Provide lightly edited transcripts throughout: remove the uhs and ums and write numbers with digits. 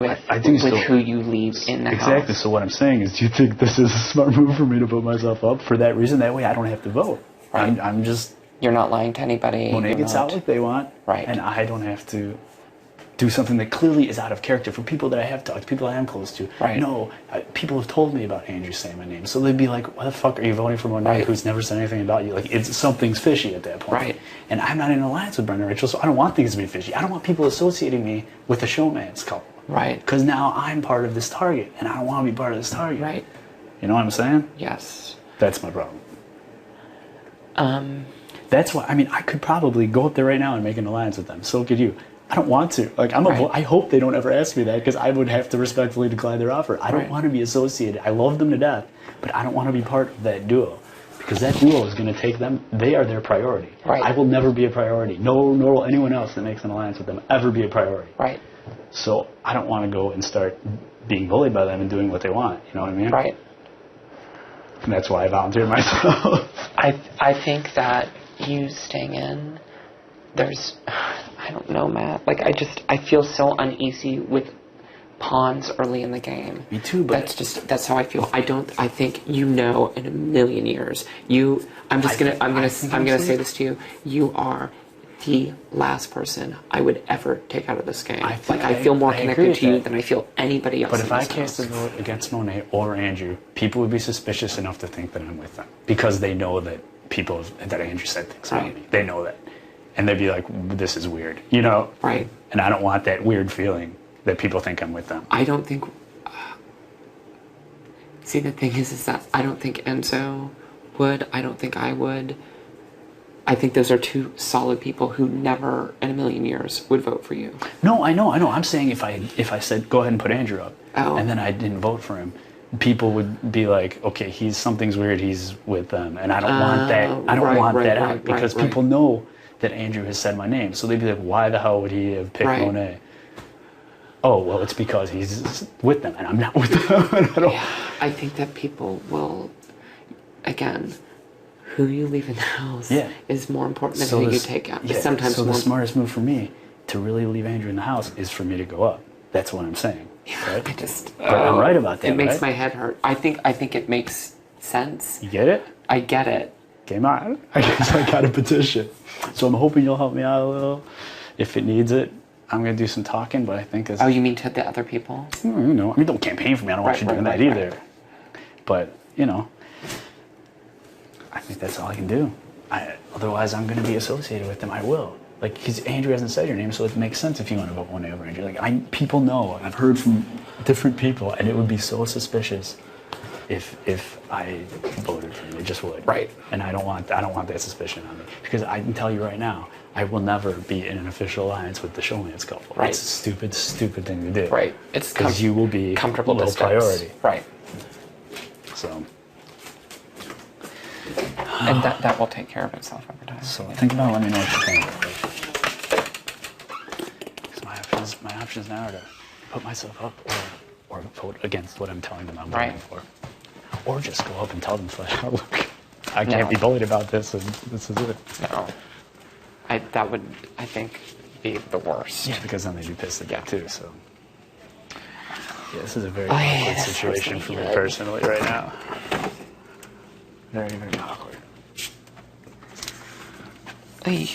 with who you leave in the house. Exactly. So what I'm saying is, do you think this is a smart move for me to put myself up for that reason? That way I don't have to vote. Right. I'm just... You're not lying to anybody. Monet gets out what they want. Right. And I don't have to do something that clearly is out of character for people that I have talked to, people I am close to. Right. No, people have told me about Andrew saying my name. So they'd be like, why the fuck are you voting for Monet who's never said anything about you? Like, something's fishy at that point. Right. And I'm not in an alliance with Brenda Rachel, so I don't want things to be fishy. I don't want people associating me with the showman's couple. Right. Because now I'm part of this target, and I don't want to be part of this target. Right. You know what I'm saying? Yes. That's my problem. That's why, I mean, I could probably go up there right now and make an alliance with them. So could you. I don't want to. Like, I hope they don't ever ask me that, because I would have to respectfully decline their offer. I don't want to be associated. I love them to death, but I don't want to be part of that duo, because that duo is going to take them. They are their priority. Right. I will never be a priority. Nor will anyone else that makes an alliance with them ever be a priority. Right. So I don't want to go and start being bullied by them and doing what they want. You know what I mean? Right. And that's why I volunteered myself. I think that you staying in, I don't know, Matt. Like, I feel so uneasy with pawns early in the game. Me too, but that's how I feel. I think, in a million years, I'm gonna say this to you. You are the last person I would ever take out of this game. I feel more connected to you than I feel anybody else. But if I cast a vote against Monet or Andrew, people would be suspicious enough to think that I'm with them, because they know that that Andrew said things about me. They know that. And they'd be like, this is weird, you know? Right. And I don't want that weird feeling that people think I'm with them. I don't think... see, the thing is that I don't think Enzo would. I don't think I would. I think those are two solid people who never in a million years would vote for you. No, I know. I'm saying if I said, go ahead and put Andrew up, and then I didn't vote for him, people would be like, okay, something's weird, he's with them. And I don't want that. I don't want that out, because people know that Andrew has said my name. So they'd be like, why the hell would he have picked Monet? Oh, well, it's because he's with them, and I'm not with them. I think that people will, again, who you leave in the house is more important than who you take out. Yeah, sometimes so the smartest move for me to really leave Andrew in the house is for me to go up. That's what I'm saying. Yeah, right? But I'm right about that. It makes my head hurt. I think it makes sense. You get it? I get it. Game on. I guess I got a petition. So I'm hoping you'll help me out a little. If it needs it, I'm going to do some talking, but I think it's... Oh, you mean to the other people? Don't campaign for me. I don't want you doing that either. But, I think that's all I can do. Otherwise, I'm going to be associated with them. I will. Like, because Andrew hasn't said your name, so it makes sense if you want to vote Monet over Andrew. Like, people know. I've heard from different people, and it would be so suspicious if I voted for him. It just would. Right. And I don't want that suspicion on me, because I can tell you right now, I will never be in an official alliance with the showman's couple. Right. It's a stupid thing to do. Right. It's because you will be comfortable low priority. Right. So. And that will take care of itself over time. So think about it, let me know what you think. Because my options now are to put myself up or vote against what I'm telling them I'm voting for. Or just go up and tell them flat out, look, I can't be bullied about this, and this is it. No. That would, I think, be the worst. Yeah, because then they'd be pissed at that too, so. Yeah, this is a very awkward situation for me personally right now. Very, very awkward. Hey.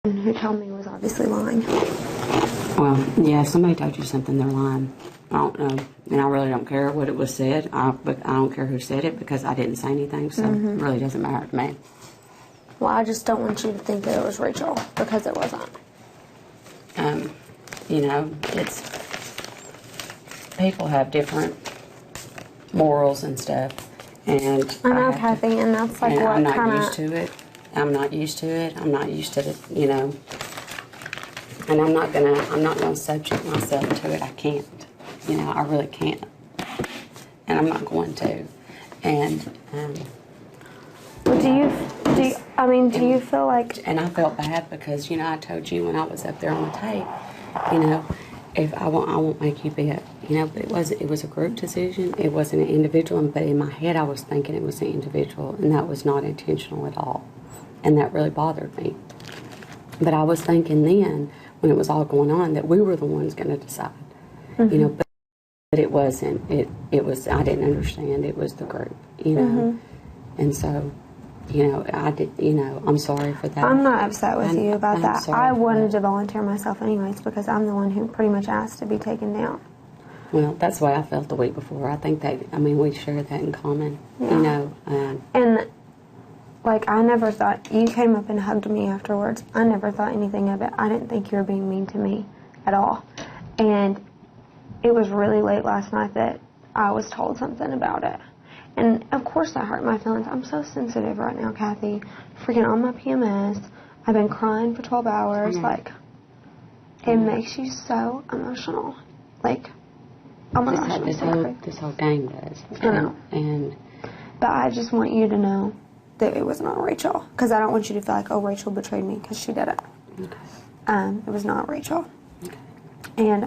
Who told me was obviously lying. Well, yeah, if somebody told you something, they're lying. I don't know. And I really don't care what it was said. But I don't care who said it, because I didn't say anything, so it really doesn't matter to me. Well, I just don't want you to think that it was Rachel, because it wasn't. It's... people have different morals and stuff. And I know, Kathy, and that's like what I'm not used to it. I'm not used to it. I'm not used to it, And I'm not gonna subject myself to it. I can't. I really can't. And I'm not going to. And Well, do you Do you feel like... And I felt bad because, you know, I told you when I was up there on the tape, you know, if I won't make you bet, you know, but it was a group decision. It wasn't an individual, but in my head I was thinking it was an individual, and that was not intentional at all. And that really bothered me. But I was thinking then, when it was all going on, that we were the ones going to decide, you know, but it wasn't. It was, I didn't understand. It was the group, you know. And so, you know, I'm sorry for that. I'm not upset with you about that. I wanted that. to volunteer myself anyways because I'm the one who pretty much asked to be taken down. Well, that's the way I felt the week before. I think that, I mean, we share that in common, you know. And, like, I never thought, you came up and hugged me afterwards. I never thought anything of it. I didn't think you were being mean to me at all. And it was really late last night that I was told something about it. And, of course, that hurt my feelings. I'm so sensitive right now, Kathy. Freaking on my PMS. I've been crying for 12 hours. Like, it makes you so emotional. Like, oh my gosh, this whole game does. I know. But I just want you to know that it was not Rachel. Because I don't want you to feel like, oh, Rachel betrayed me, because she didn't. Okay. It was not Rachel. Okay. And,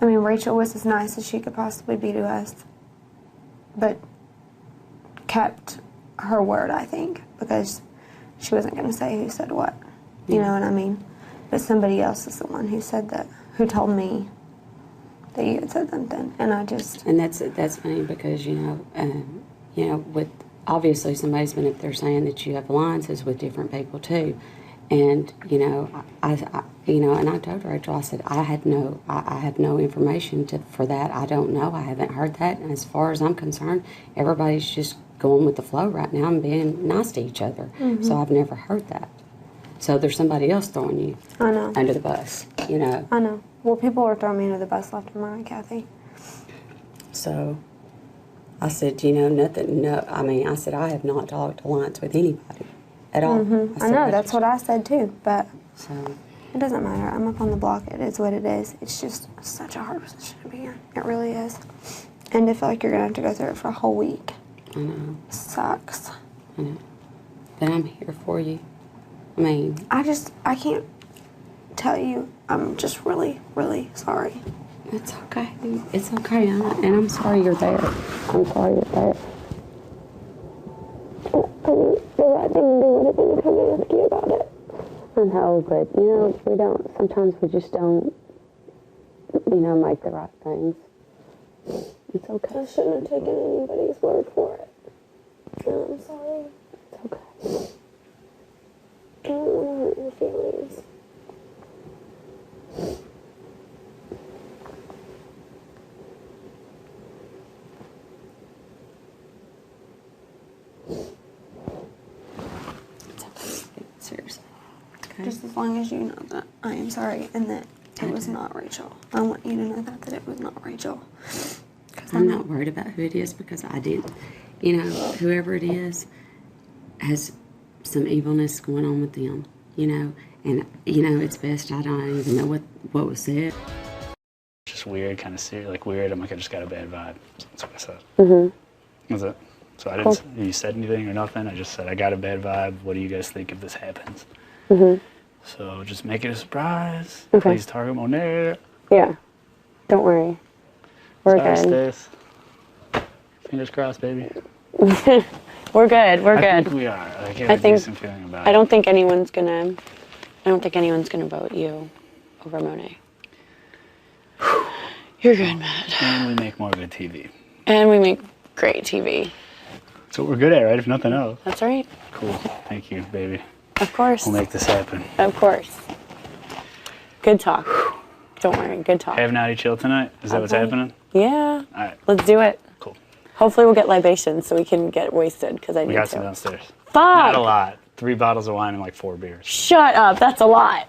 I mean, Rachel was as nice as she could possibly be to us, but kept her word, I think, because she wasn't going to say who said what. You know what I mean? But somebody else is the one who said that, who told me that you had said something, and I just... And that's funny because, you know, with obviously somebody's been up there saying that you have alliances with different people too. And, you know, and I told Rachel, I said, I have no information for that. I don't know. I haven't heard that. And as far as I'm concerned, everybody's just going with the flow right now and being nice to each other. So I've never heard that. So there's somebody else throwing you under the bus, you know. I know. Well, people are throwing me under the bus left and right, Kathy. So I said, you know, I said, I have not talked alliance with anybody at all. I know, that's what I said too, but so it doesn't matter. I'm up on the block. It is what it is. It's just such a hard position to be in. It really is. And to feel like you're going to have to go through it for a whole week. I know. Sucks. I know. But I'm here for you. I mean... I can't tell you. I'm just really, really sorry. It's okay. It's okay. And I'm sorry you're there. I'm sorry you're there. I didn't do anything to come and ask you about it. I know, but, you know, sometimes we just don't, you know, make the right things. It's okay. I shouldn't have taken anybody's word for it. No, I'm sorry. It's okay. I don't want to hurt your feelings. Seriously. Okay. Just as long as you know that I am sorry and that it was not Rachel. I want you to know that it was not Rachel. I'm not worried about who it is because I didn't. You know, whoever it is has some evilness going on with them, you know. And, you know, it's best I don't even know what was said. Just weird, kind of serious, like weird. I'm like, I just got a bad vibe. That's what I said. That's it. So I didn't. You said anything or nothing? I just said I got a bad vibe. What do you guys think if this happens? So just make it a surprise. Okay. Please target Monet. Yeah. Don't worry. We're good. Stace. Fingers crossed, baby. We're good. We're I good. think we are. I I have a think- decent feeling about it. I don't think anyone's gonna vote you over Monet. You're good, Matt. And we make more good TV. And we make great TV. That's what we're good at, right? If nothing else. That's right. Cool. Thank you, baby. Of course. We'll make this happen. Of course. Good talk. Don't worry. Good talk. Have Natty chill tonight? Is that what's Okay. happening? Yeah. All right. Let's do it. Cool. Hopefully we'll get libations so we can get wasted because I We need got some to. downstairs. Fuck. Not a lot. 3 bottles of wine and like 4 beers. Shut up. That's a lot.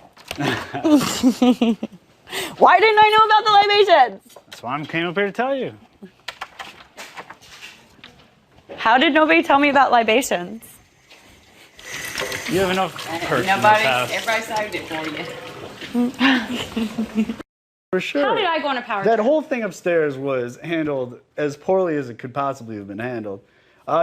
Why didn't I know about the libations? That's why I came up here to tell you. How did nobody tell me about libations? You have enough perks in this house. Everybody saved it for you. For sure. How did I go on a power That trip? whole thing upstairs was handled as poorly as it could possibly have been handled.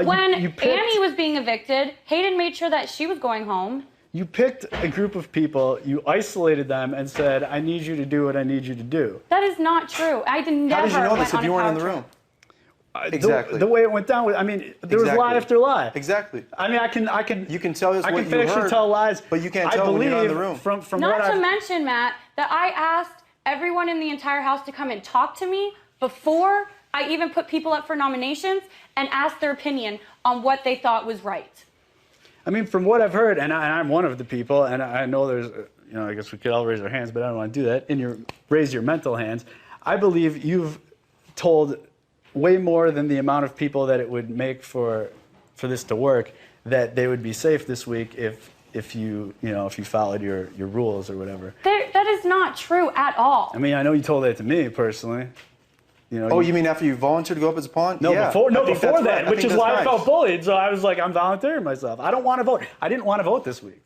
When you picked, Annie was being evicted, Hayden made sure that she was going home. You picked a group of people, you isolated them, and said, "I need you to do what I need you to do." That is not true. I never How did you know went this if on you a weren't in the power room? trip. Exactly. The way it went down, there was lie after lie. Exactly. I mean, I can. You can tell us I what can you factually heard, tell lies, but you can't tell when you're not in the room. From Not what to mention, Matt, that I asked everyone in the entire house to come and talk to me before I even put people up for nominations and asked their opinion on what they thought was right. I mean, from what I've heard, and I'm one of the people, and I know there's, I guess we could all raise our hands, but I don't want to do that. Raise your mental hands. I believe you've told way more than the amount of people that it would make for this to work, that they would be safe this week if you followed your rules or whatever. That is not true at all. I mean, I know you told that to me personally. You mean after you volunteered to go up as a pawn? No, yeah, before that's that, right. which is that's why nice. I felt bullied. So I was like, I'm volunteering myself. I don't want to vote. I didn't want to vote this week.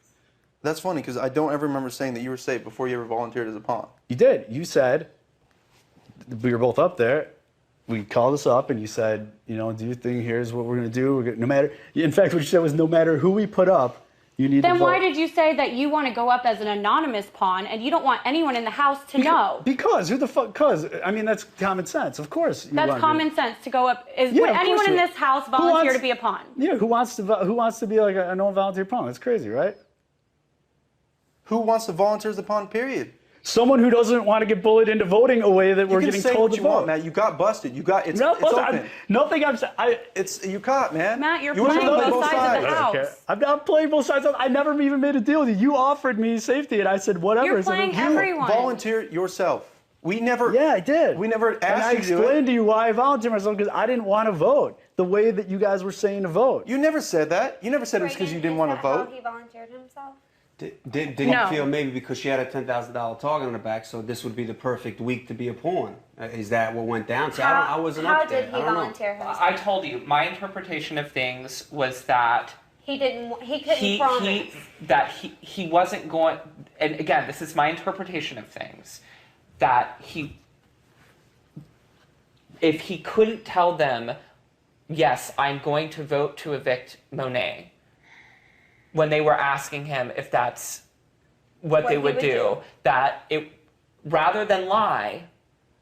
That's funny because I don't ever remember saying that you were safe before you ever volunteered as a pawn. You did. You said, we were both up there. We called us up and you said, do your thing. Here's what we're going to do. No matter. In fact, what you said was no matter who we put up, you need to vote. Then why did you say that you want to go up as an anonymous pawn and you don't want anyone in the house to know? Because who the fuck? Because I mean that's common sense. Of course. That's common sense to go up. Would of anyone course in you- this house volunteer to be a pawn? Yeah. Who wants to be like a no volunteer pawn? That's crazy, right? Who wants to volunteer as a pawn? Period. Someone who doesn't want to get bullied into voting a way that we're You can getting say told what to you want, vote. Matt. You got busted. You got it's No, it's open. nothing I'm saying. It's you caught, man. Matt, you're You were playing playing both sides of the house. Okay. I'm not playing both sides. I never even made a deal with you. You offered me safety, and I said whatever. You're So playing then everyone. Volunteer yourself. We never. Yeah, I did. We never And asked I you to do it. explained to you why I volunteered myself because I didn't want to vote the way that you guys were saying to vote. You never said that. You never said it was because you didn't want to vote. How he volunteered himself? Did No. you feel maybe because she had a $10,000 target on her back, so this would be the perfect week to be a pawn? Is that what went down? See, I wasn't How up there. did he I don't know. volunteer himself? I told you, my interpretation of things was that He didn't. He couldn't he promise. he wasn't going, and again, this is my interpretation of things, that if he couldn't tell them, yes, I'm going to vote to evict Monet, when they were asking him if that's what they he would do, that rather than lie,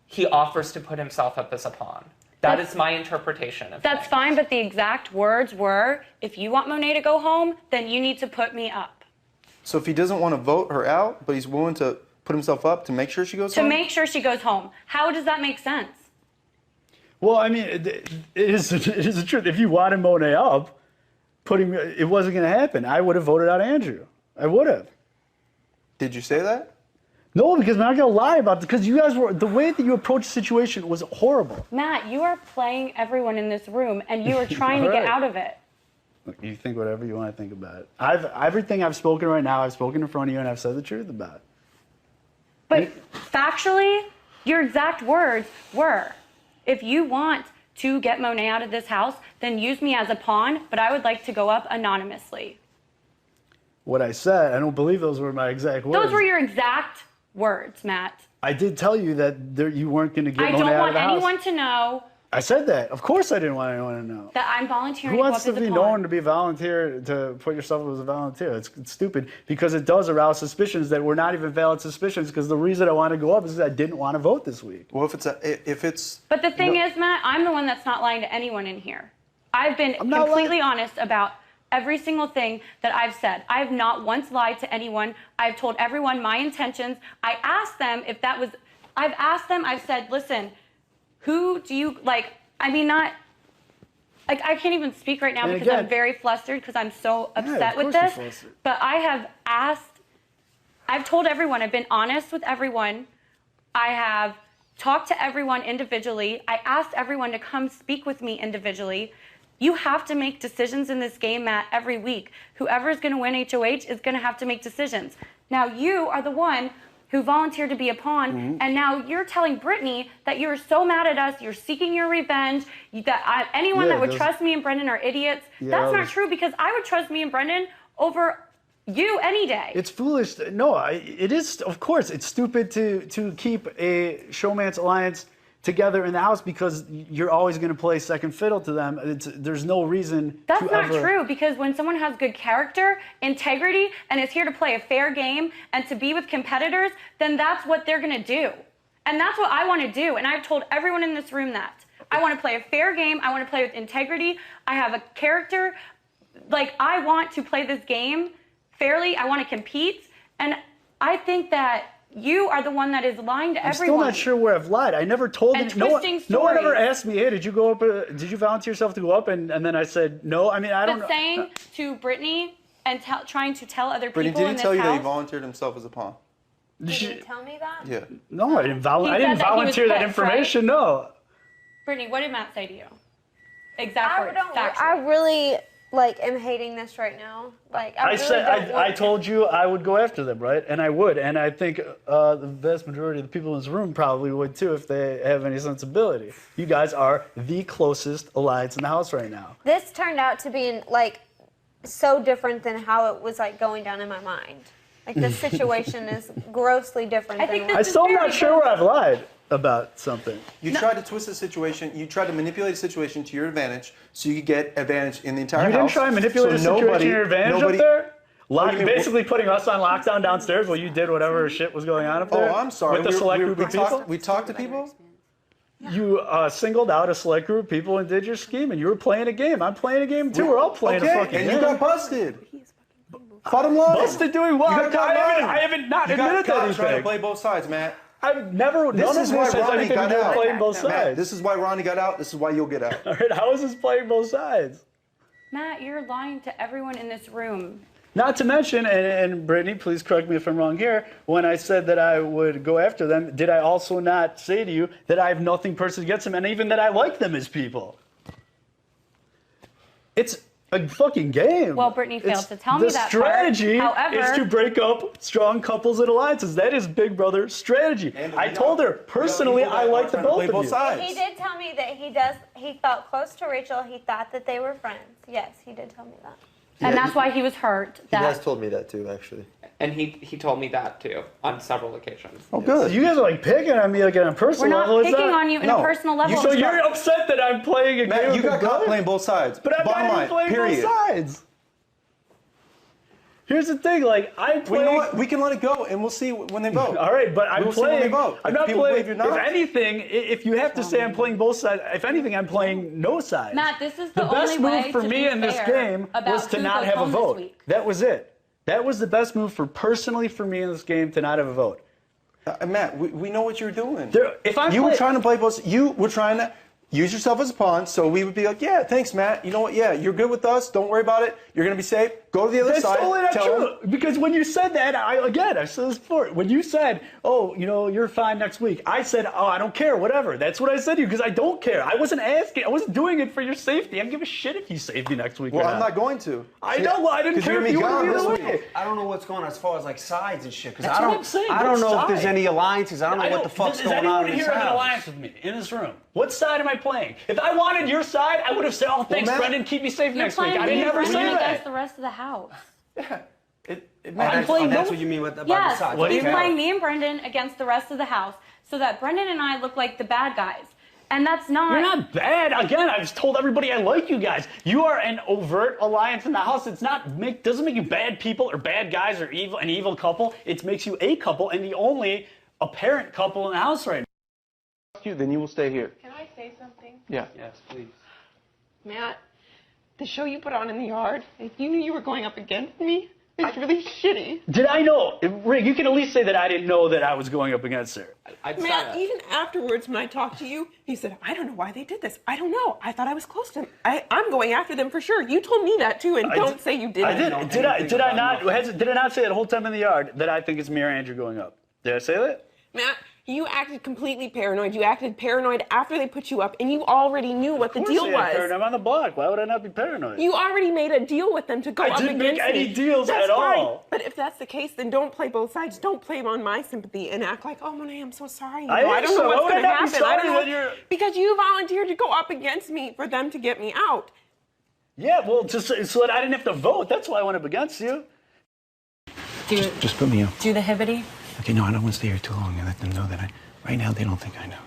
he offers to put himself up as a pawn. That is my interpretation of That's things. fine, but the exact words were, if you want Monet to go home, then you need to put me up. So if he doesn't want to vote her out, but he's willing to put himself up to make sure she goes To home? make sure she goes home. How does that make sense? Well, I mean, it is the truth. If you wanted Monet up, it wasn't going to happen. I would have voted out Andrew. I would have. Did you say that? No, because I'm not going to lie about it. Because you guys the way that you approached the situation was horrible. Matt, you are playing everyone in this room and you are trying to get Right. out of it. Look, you think whatever you want to think about it. Everything I've spoken right now, I've spoken in front of you and I've said the truth about it. But factually, your exact words were, if you want to get Monet out of this house, then use me as a pawn, but I would like to go up anonymously. What I said, I don't believe those were my exact words. Those were your exact words, Matt. I did tell you that you weren't going to get I Monet don't out want of the house. anyone to know I said that. Of course I didn't want anyone to know. that I'm volunteering Who to go wants up to as a be pawn. known to be a volunteer, to put yourself up as a volunteer? It's stupid because it does arouse suspicions that were not even valid suspicions because the reason I wanted to go up is because I didn't want to vote this week. Well, if it's. But the thing is, Matt, I'm the one that's not lying to anyone in here. I've been I'm not completely lying. honest about every single thing that I've said. I have not once lied to anyone. I've told everyone my intentions. I asked them if that was, I've said, listen, who do you, like, I mean, not, like, I can't even speak right now And because again- I'm very flustered because I'm so of upset with course you're this. flustered. But I have asked, I've told everyone, I've been honest with everyone. I have talked to everyone individually. I asked everyone to come speak with me individually. You have to make decisions in this game, Matt, every week. Whoever is going to win HOH is going to have to make decisions. Now, you are the one who volunteered to be a pawn, and now you're telling Brittany that you're so mad at us, you're seeking your revenge, that anyone Yeah, that would those- trust me and Brendan are idiots. Yeah, That's not those- true because I would trust me and Brendan over you any day. It's foolish. No, it is. Of course, it's stupid to keep a showman's alliance together in the house because you're always going to play second fiddle to them. There's no reason. That's not true, because when someone has good character, integrity, and is here to play a fair game and to be with competitors, then that's what they're going to do. And that's what I want to do. And I've told everyone in this room that. I want to play a fair game. I want to play with integrity. I have a character. Like, I want to play this game fairly. I want to compete. And I think that you are the one that is lying to everyone. I'm still not sure where I've lied. I never told and you. No one ever asked me, hey, did you go up? Did you volunteer yourself to go up? And then I said no. I mean, I don't know. But saying to Brittany and trying to tell other people Brittany, in this did he tell you house, that he volunteered himself as a pawn? Did he tell me that? Yeah. No, I didn't volunteer. I didn't said that he was volunteer that pissed, information. No. Brittany, what did Matt say to you? Exact words. Factual. I really am hating this right now. I told you I would go after them, right? And I would, and I think the vast majority of the people in this room probably would too if they have any sensibility. You guys are the closest alliance in the house right now. This turned out to be so different than how it was going down in my mind. The situation is grossly different. I'm still not sure where I've lied about something. You tried to twist the situation. You tried to manipulate the situation to your advantage so you could get advantage in the entire house. You didn't try and manipulate the situation to your advantage up there? Basically putting us on lockdown downstairs while you did whatever shit was going on up there? Oh, I'm sorry. With the select group of people? We talked to people? You singled out a select group of people and did your scheme, and you were playing a game. I'm playing a game too. We're all playing a fucking game. And you got busted. Bottom line. Busted doing what? I haven't not admitted to anything. Trying to play both sides, Matt. I've never. This is why Ronnie got out. Playing both sides. Matt, this is why Ronnie got out. This is why you'll get out. All right. How is this playing both sides? Matt, you're lying to everyone in this room. Not to mention, and Brittany, please correct me if I'm wrong here, when I said that I would go after them, did I also not say to you that I have nothing personally against them and even that I like them as people? It's a fucking game. Well, Brittany failed to tell me that The strategy part. is to break up strong couples and alliances. That is Big Brother strategy. I told her, personally, I like the both of you. He did tell me that he felt close to Rachel. He thought that they were friends. Yes, he did tell me that. And that's why he was hurt. He has told me that too, actually. And he told me that too on several occasions. Oh, good. You guys are picking on me on a personal level. We're not picking on you in a personal level. So you're upset that I'm playing a game. Matt, you got caught playing both sides. But I'm not even playing both sides. Here's the thing, I play. Well, you know what? We can let it go, and we'll see when they vote. All right, but I'm playing. See when they vote. I'm not playing. You're not. If anything, if you have to say I'm playing both sides, if anything, I'm playing no sides. Matt, this is the best only way move for to me be in this fair game about was to who not goes have a home this vote. week. That was it. That was the best move personally for me in this game to not have a vote. Matt, we know what you're doing. You were trying to play both. You were trying to use yourself as a pawn, so we would be like, yeah, thanks, Matt. You know what? Yeah, you're good with us. Don't worry about it. You're going to be safe. Go to the other side. That's totally not true. Because when you said that, I've said this before. When you said, oh, you're fine next week, I said, oh, I don't care, whatever. That's what I said to you because I don't care. I wasn't asking. I wasn't doing it for your safety. I don't give a shit if you save me next week. Well, I'm not going to. I know. Well, I didn't care if you were either way. I don't know what's going on as far as sides and shit. That's what I'm saying. I don't know if there's any alliances. I don't know what the fuck's going on in this house. Does anyone here have an alliance with me in this room? What side am I playing? If I wanted your side, I would have said, oh, thanks, Brendan, keep me safe next week. I didn't ever say that. Against the rest of the house. Yeah. That's what you mean about the sides. He's playing me and Brendan against the rest of the house so that Brendan and I look like the bad guys. And that's not... You're not bad. Again, I've told everybody I like you guys. You are an overt alliance in the house. It's doesn't make you bad people or bad guys or an evil couple. It makes you a couple and the only apparent couple in the house right now. Then you will stay here. Can I say something? Yeah. Yes, please. Matt, the show you put on in the yard, if you knew you were going up against me, it's really shitty. Did I know? Rick, you can at least say that I didn't know that I was going up against her. Matt, even afterwards when I talked to you, he said, I don't know why they did this. I don't know. I thought I was close to him. I'm going after them for sure. You told me that too, and don't say you didn't. I did. Did I not say that whole time in the yard that I think it's me or Andrew going up? Did I say that? Matt, you acted completely paranoid. You acted paranoid after they put you up, and you already knew what the deal was. I'm on the block. Why would I not be paranoid? You already made a deal with them to go up against me. I didn't make any deals at all. But if that's the case, then don't play both sides. Don't play on my sympathy and act like, oh, Monet, I'm so sorry. I don't know what's going to happen. I don't know. You're... Because you volunteered to go up against me for them to get me out. Yeah, well, just so that I didn't have to vote. That's why I went up against you. Just put me up. Do the hibbity. Okay, no, I don't want to stay here too long and let them know that right now they don't think I know.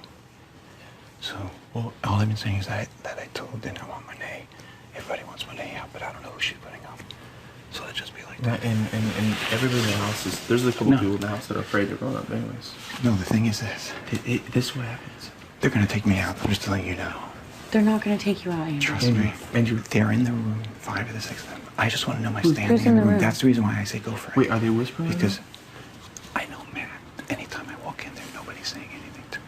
So, well, all I've been saying is that I told Din I want Monet. Everybody wants Monet out, but I don't know who she's putting up. So let's just be like that. And everybody in the house is, there's a couple people in the house that are afraid they're growing up anyways. No, the thing is this. This is what happens. They're gonna take me out. I'm just letting you know. They're not going to take you out, Andrew. Trust me. Andrew, they're in the room, 5 of the 6 of them. I just want to know my standing who's in the room? That's the reason why I say go for it. Wait, are they whispering? Because I know, man, anytime I walk in there, nobody's saying anything to me.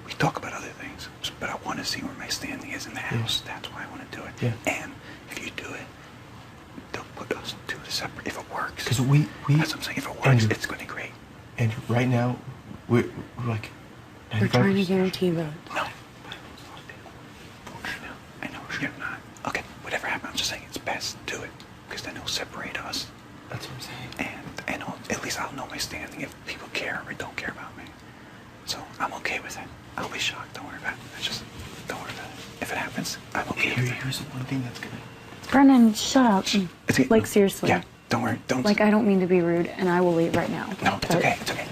We talk about other things, but I want to see where my standing is in the house. Yeah. That's why I want to do it. Yeah. And if you do it, they'll put us 2 to separate. If it works. Because we That's what I'm saying. If it works, Andrew, it's going to be great. Andrew, right now, we're like 95%. We're trying to guarantee vote. No. I know, you're not. Okay, whatever happens, I'm just saying it's best do it. Because then it'll separate us. That's what I'm saying. And at least I'll know my standing if people care or don't care about me. So I'm okay with it. I'll be shocked. Don't worry about it. Don't worry about it. If it happens, I'm okay with it. Here's the one thing that's gonna. Brennan, shut up. It's, Like, seriously. Yeah, don't worry. Don't. Like, I don't mean to be rude, and I will leave right now. No, it's okay. It's okay.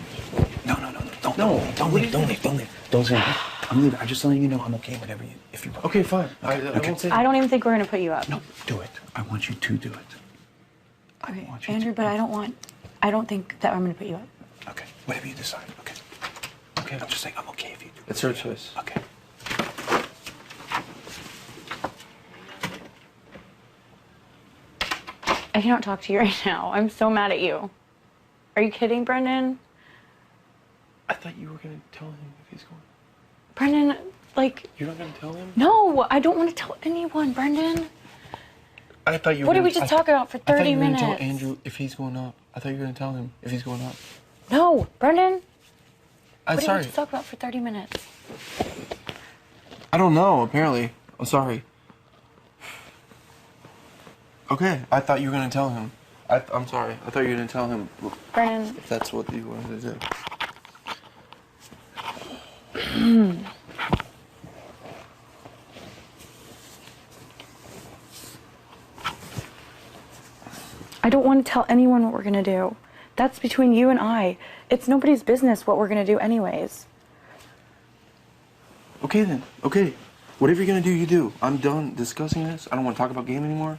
No. Don't leave. Don't say anything. I'm leaving. I'm just letting you know I'm okay whatever you. If you. Okay, fine. I won't say. I don't even think we're going to put you up. No, do it. I want you to do it. Okay, want you Andrew, to. but I don't think that I'm going to put you up. Okay, whatever you decide. Okay. Okay, I'm just saying I'm okay if you do it. It's her choice. Okay. I cannot talk to you right now. I'm so mad at you. Are you kidding, Brendan? I thought you were gonna tell him if he's going. Brendan, like, You're not gonna tell him? no, I don't want to tell anyone, Brendan. I thought you were. What did gonna, we just talk about for 30 I thought you were minutes? gonna tell Andrew if he's going up. I thought you were gonna tell him if he's going up. No, Brendan. I'm What did sorry. we just talk about for 30 minutes? I don't know. Apparently, I'm sorry. Okay, I thought you were gonna tell him. I'm sorry. I thought you were gonna tell him Brendan. if that's what you wanted to do. I don't want to tell anyone what we're going to do. That's between you and I. It's nobody's business what we're going to do anyways. Okay then. Okay. Whatever you're gonna do, you do. I'm done discussing this. I don't want to talk about game anymore.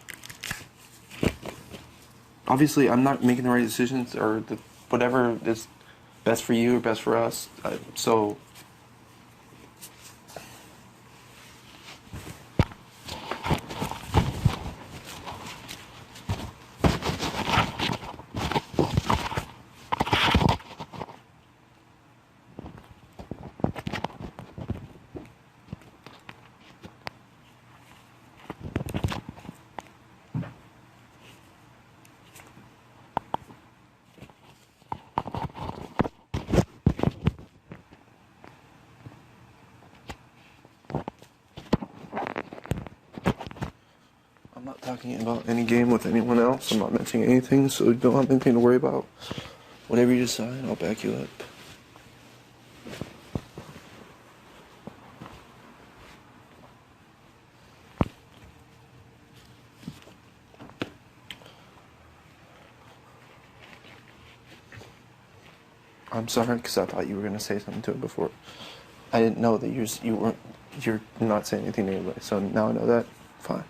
Obviously, I'm not making the right decisions or whatever is best for you or best for us. So. I'm not talking about any game with anyone else. I'm not mentioning anything, so you don't have anything to worry about. Whatever you decide, I'll back you up. I'm sorry, because I thought you were going to say something to it before. I didn't know that you're not saying anything anyway, so now I know that. Fine.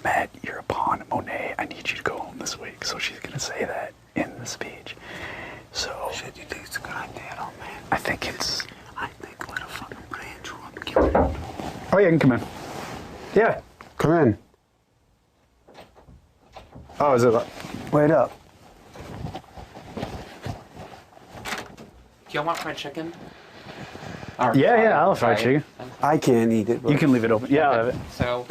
Matt, you're a pawn. Monet, I need you to go home this week. So she's going to say that in the speech. So. Shit, you think it's a good idea, though, man? I think it's. I think let her fucking put Andrew up and give it up. Oh, yeah, you can come in. Yeah. Come in. Oh, is it like... Wait up. Do y'all want fried chicken? Yeah, I'll have fried chicken. I can't eat it. You can leave it open. Yeah, I'll have it. So,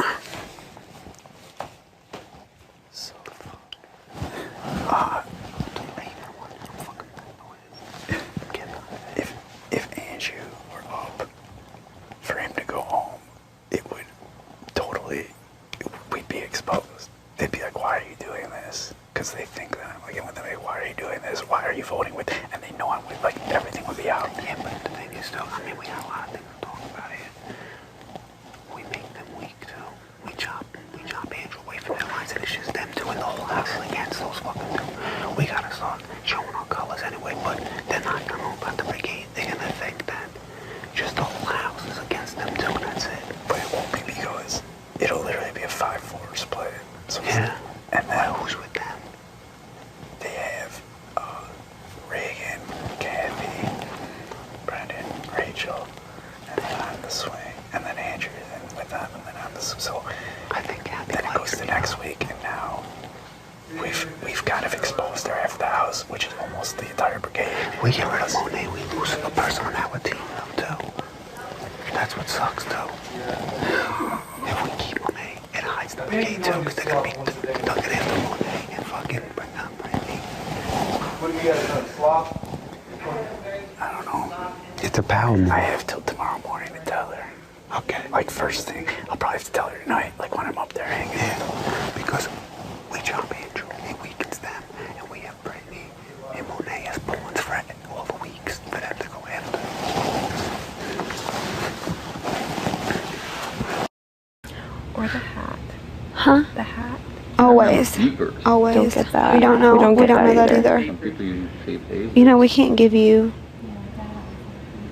If Andrew were up for him to go home, it would totally, we'd be exposed. They'd be like, why are you doing this? Because they think that I'm like, and they're like, why are you doing this? Why are you voting with? And they know I'm with, like, everything would be out. Yeah, but the thing is, though, I mean, we got a lot of things to talk about here. We make them weak, too. We chop Andrew away from their lines, and it's just them two in the whole house against those fucking two. We gotta start showing our colors anyway, but they're not gonna know about the brigade. They're gonna think that just the whole house is against them two, and that's it. But it won't be because it'll literally be a 5-4 split. So Yeah. And then Who's with them? they have Reagan, Kathy, Brendan, Rachel, and then I'm the swing, and then Andrew's in with them, and then I'm the so. I think Kathy Then it goes to next week, and now we've kind of exposed her half the house, which is almost the entire brigade. We get rid of Monet, we lose a person on our team, though, too. That's what sucks, though. If we keep Monet, it hides the brigade, too, because they're gonna be ducking after Monet and fucking bring down Brandy. What do you guys done? Slop? I don't know. It's a power move. I have till tomorrow morning to tell her. Okay. Like first thing, I'll probably have to tell her tonight, like when I'm up there hanging. Yeah, because we chop Andrew, it weakens them, and we have Brittany and Monet as pawns for all the weeks for them to go after. Or the hat. Huh? The hat. Always. Always. Don't get that. We don't know. We don't get know that that either. either. You know, we can't give you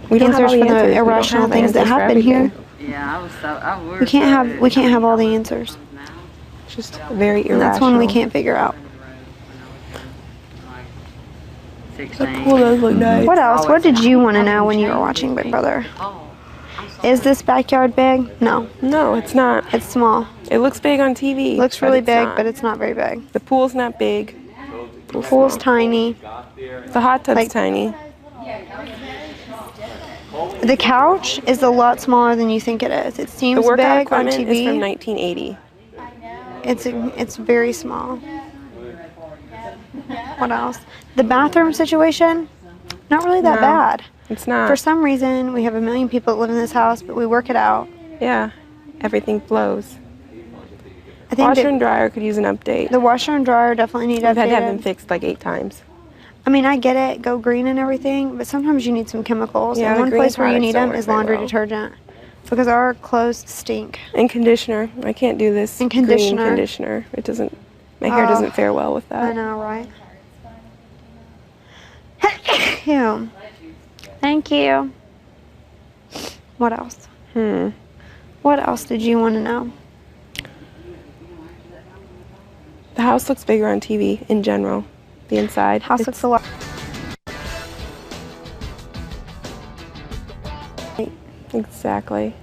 We don't have answers all for the answers. the We don't irrational have things that answers for happen here. everything. Yeah, I was We can't have all the answers. It's just very irrational. And that's one we can't figure out. The pool does look nice. What else? What did you want to know when you were watching Big Brother? Is this backyard big? No. No, it's not. It's small. It looks big on TV. Looks really big, but it's not very big. The pool's not big. The pool's tiny. The hot tub's Like- tiny. The couch is a lot smaller than you think it is. It The seems workout big on equipment is from TV. 1980. It's very small. What else? The bathroom situation, not really that No. bad. It's not. For some reason, we have a million people that live in this house, but we work it out. Yeah, everything flows. I think Washer that and dryer could use an update. the washer and dryer definitely need I've had to have them updated. fixed like 8 times. I mean, I get it, go green and everything, but sometimes you need some chemicals. Yeah, and the one green place where you products need don't them work is very laundry well. detergent because our clothes stink. And conditioner. I can't do this And green conditioner. conditioner. It doesn't. My hair doesn't fare well with I that. know, right? Ew. Thank you. What else? What else did you want to know? The house looks bigger on TV in general. The inside. House looks a lot. Exactly.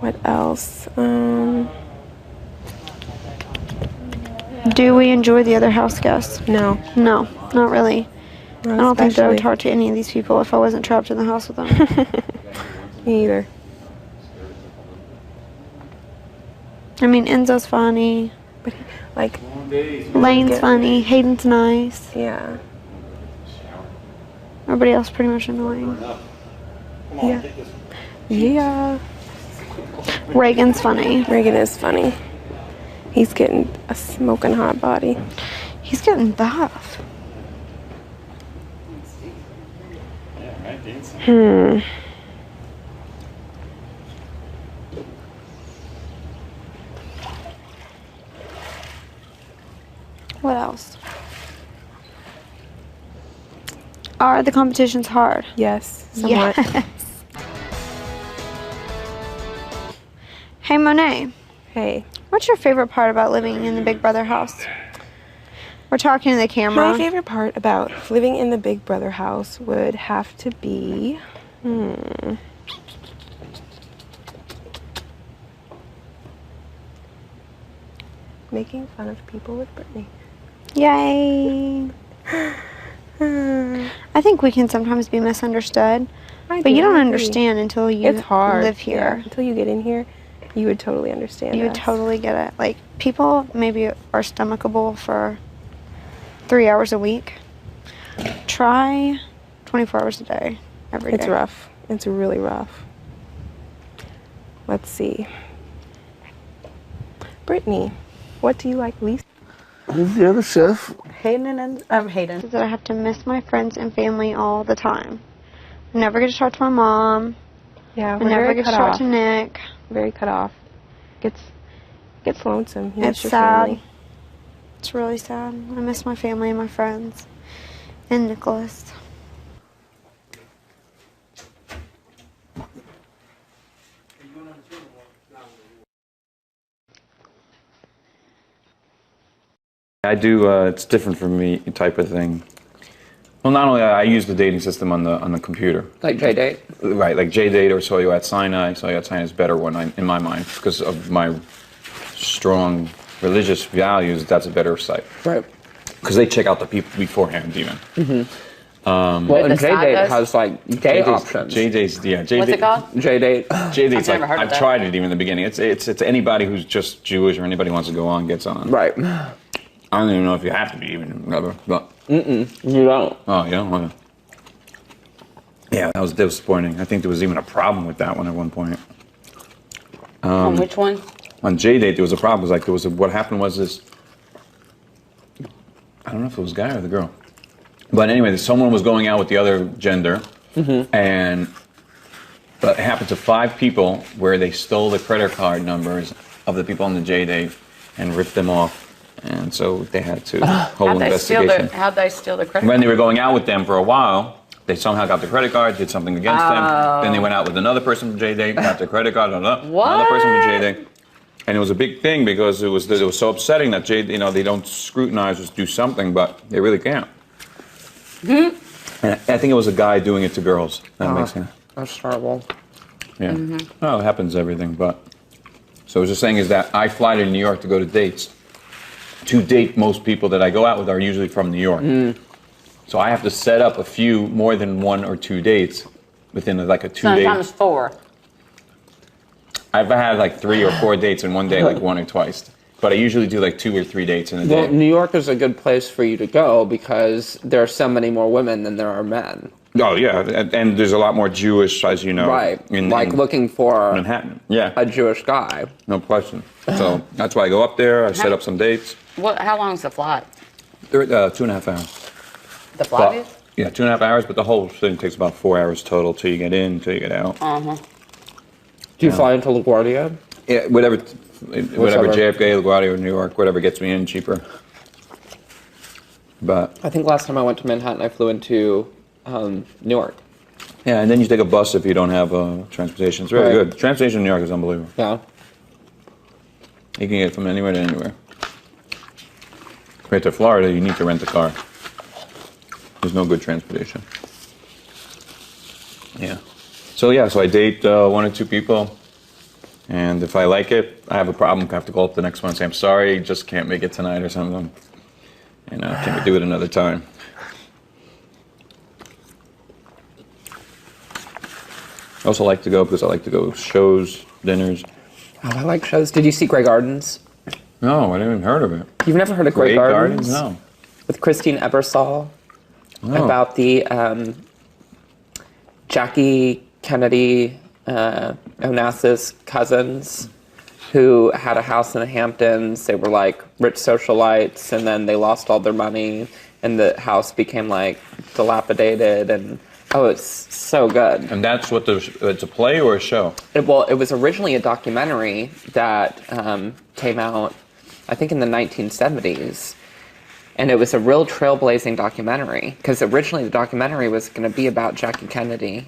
What else? Do we enjoy the other house guests? No. No, not really. Not I don't think that I would especially. talk to any of these people if I wasn't trapped in the house with them. Me either. I mean, Enzo's funny. But like, Lane's funny. Hayden's nice. yeah. Everybody else pretty much annoying. Yeah. Yeah. Reagan's funny. Reagan is funny. He's getting a smoking hot body. He's getting buff. What else? Are the competitions hard? Yes. Somewhat. Yes. Hey Monet, Hey. what's your favorite part about living in the Big Brother house? We're talking to the camera. My favorite part about living in the Big Brother house would have to be, making fun of people with Brittany. Yay! I think we can sometimes be misunderstood, but you I don't agree. understand until you It's hard. live here. Yeah, until you get in here, you would totally understand. You would totally get it. Like, people maybe are stomachable for 3 hours a week. Try 24 hours a day, every day. It's rough. It's really rough. Let's see. Brittany, what do you like least? Who's the other chef? Hayden and Hayden. That I have to miss my friends and family all the time. I never get to talk to my mom. Yeah, I we're never very get to cut talk off. to Nick. Very cut off. Gets lonesome. You It's miss your sad. family. It's really sad. I miss my family and my friends. And Nicholas. I do. It's different for me, type of thing. Well, not only I use the dating system on the computer, Like JDate? right? Like JDate or Saw You at Sinai. Saw You at Sinai is better in my mind because of my strong religious values. That's a better site, Right. because they check out the people beforehand, even. Well, and the side JDate does? has like gay options. JDate's yeah. JDate, What's it called? JDate. JDate's I've never like heard of I've that. tried it even in the beginning. It's anybody who's just Jewish or anybody who wants to go on gets on. Right. I don't even know if you have to be even ever, but You don't. oh yeah. Well, yeah, that was disappointing. I think there was even a problem with that one at one point. On which one? On JDate, there was a problem. It was like what happened was this. I don't know if it was a guy or the girl, but anyway, someone was going out with the other gender, and but it happened to 5 people where they stole the credit card numbers of the people on the JDate and ripped them off, and so they had to hold How'd investigation. how'd they steal the credit When they card? were going out with them for a while, they somehow got the credit card, did something against them. Then they went out with another person from JDate, got the credit card, another person from JDate. And it was a big thing because it was so upsetting that they don't scrutinize or do something, but they really can't. And I think it was a guy doing it to girls. That makes sense. That's terrible. Yeah. Well, it happens to everything, but. So I was just saying is that I fly to New York to go to dates. To date, most people that I go out with are usually from New York. So I have to set up a few more than 1 or 2 dates within like a 2-day. Sometimes 4. I've had like 3 or 4 dates in one day, like 1 or twice. But I usually do like 2 or 3 dates in a Well, day. New York is a good place for you to go because there are so many more women than there are men. Oh yeah, and there's a lot more Jewish, as you know. Right. In looking for Manhattan. Yeah. a Jewish guy. No question. So that's why I go up there. I set up some dates. How long's the flight? They're 2.5 hours. The flight is? Yeah, 2.5 hours, but the whole thing takes about 4 hours total till you get in, till you get out. Do you fly into LaGuardia? Yeah, whatever JFK, LaGuardia, or New York, whatever gets me in cheaper. But I think last time I went to Manhattan, I flew into Newark. yeah, and then you take a bus if you don't have transportation. It's really Right. good. Transportation in New York is unbelievable. Yeah. You can get from anywhere to anywhere. Right to Florida, you need to rent a car. There's no good transportation. Yeah. So I date 1 or 2 people, and if I like it, I have a problem. I have to call up the next one and say, "I'm sorry, just can't make it tonight" or something. Can we do it another time? I also like to go because I like to go to shows, dinners. Oh, I like shows. Did you see Grey Gardens? No, I didn't even heard of it. You've never heard of Grey Gardens? No. With Christine Ebersol? No. About the Jackie Kennedy Onassis cousins who had a house in the Hamptons. They were like rich socialites, and then they lost all their money, and the house became like dilapidated. And oh, it's so good. And that's what it's a play or a show? It was originally a documentary that came out, I think, in the 1970s. And it was a real trailblazing documentary, because originally the documentary was going to be about Jackie Kennedy.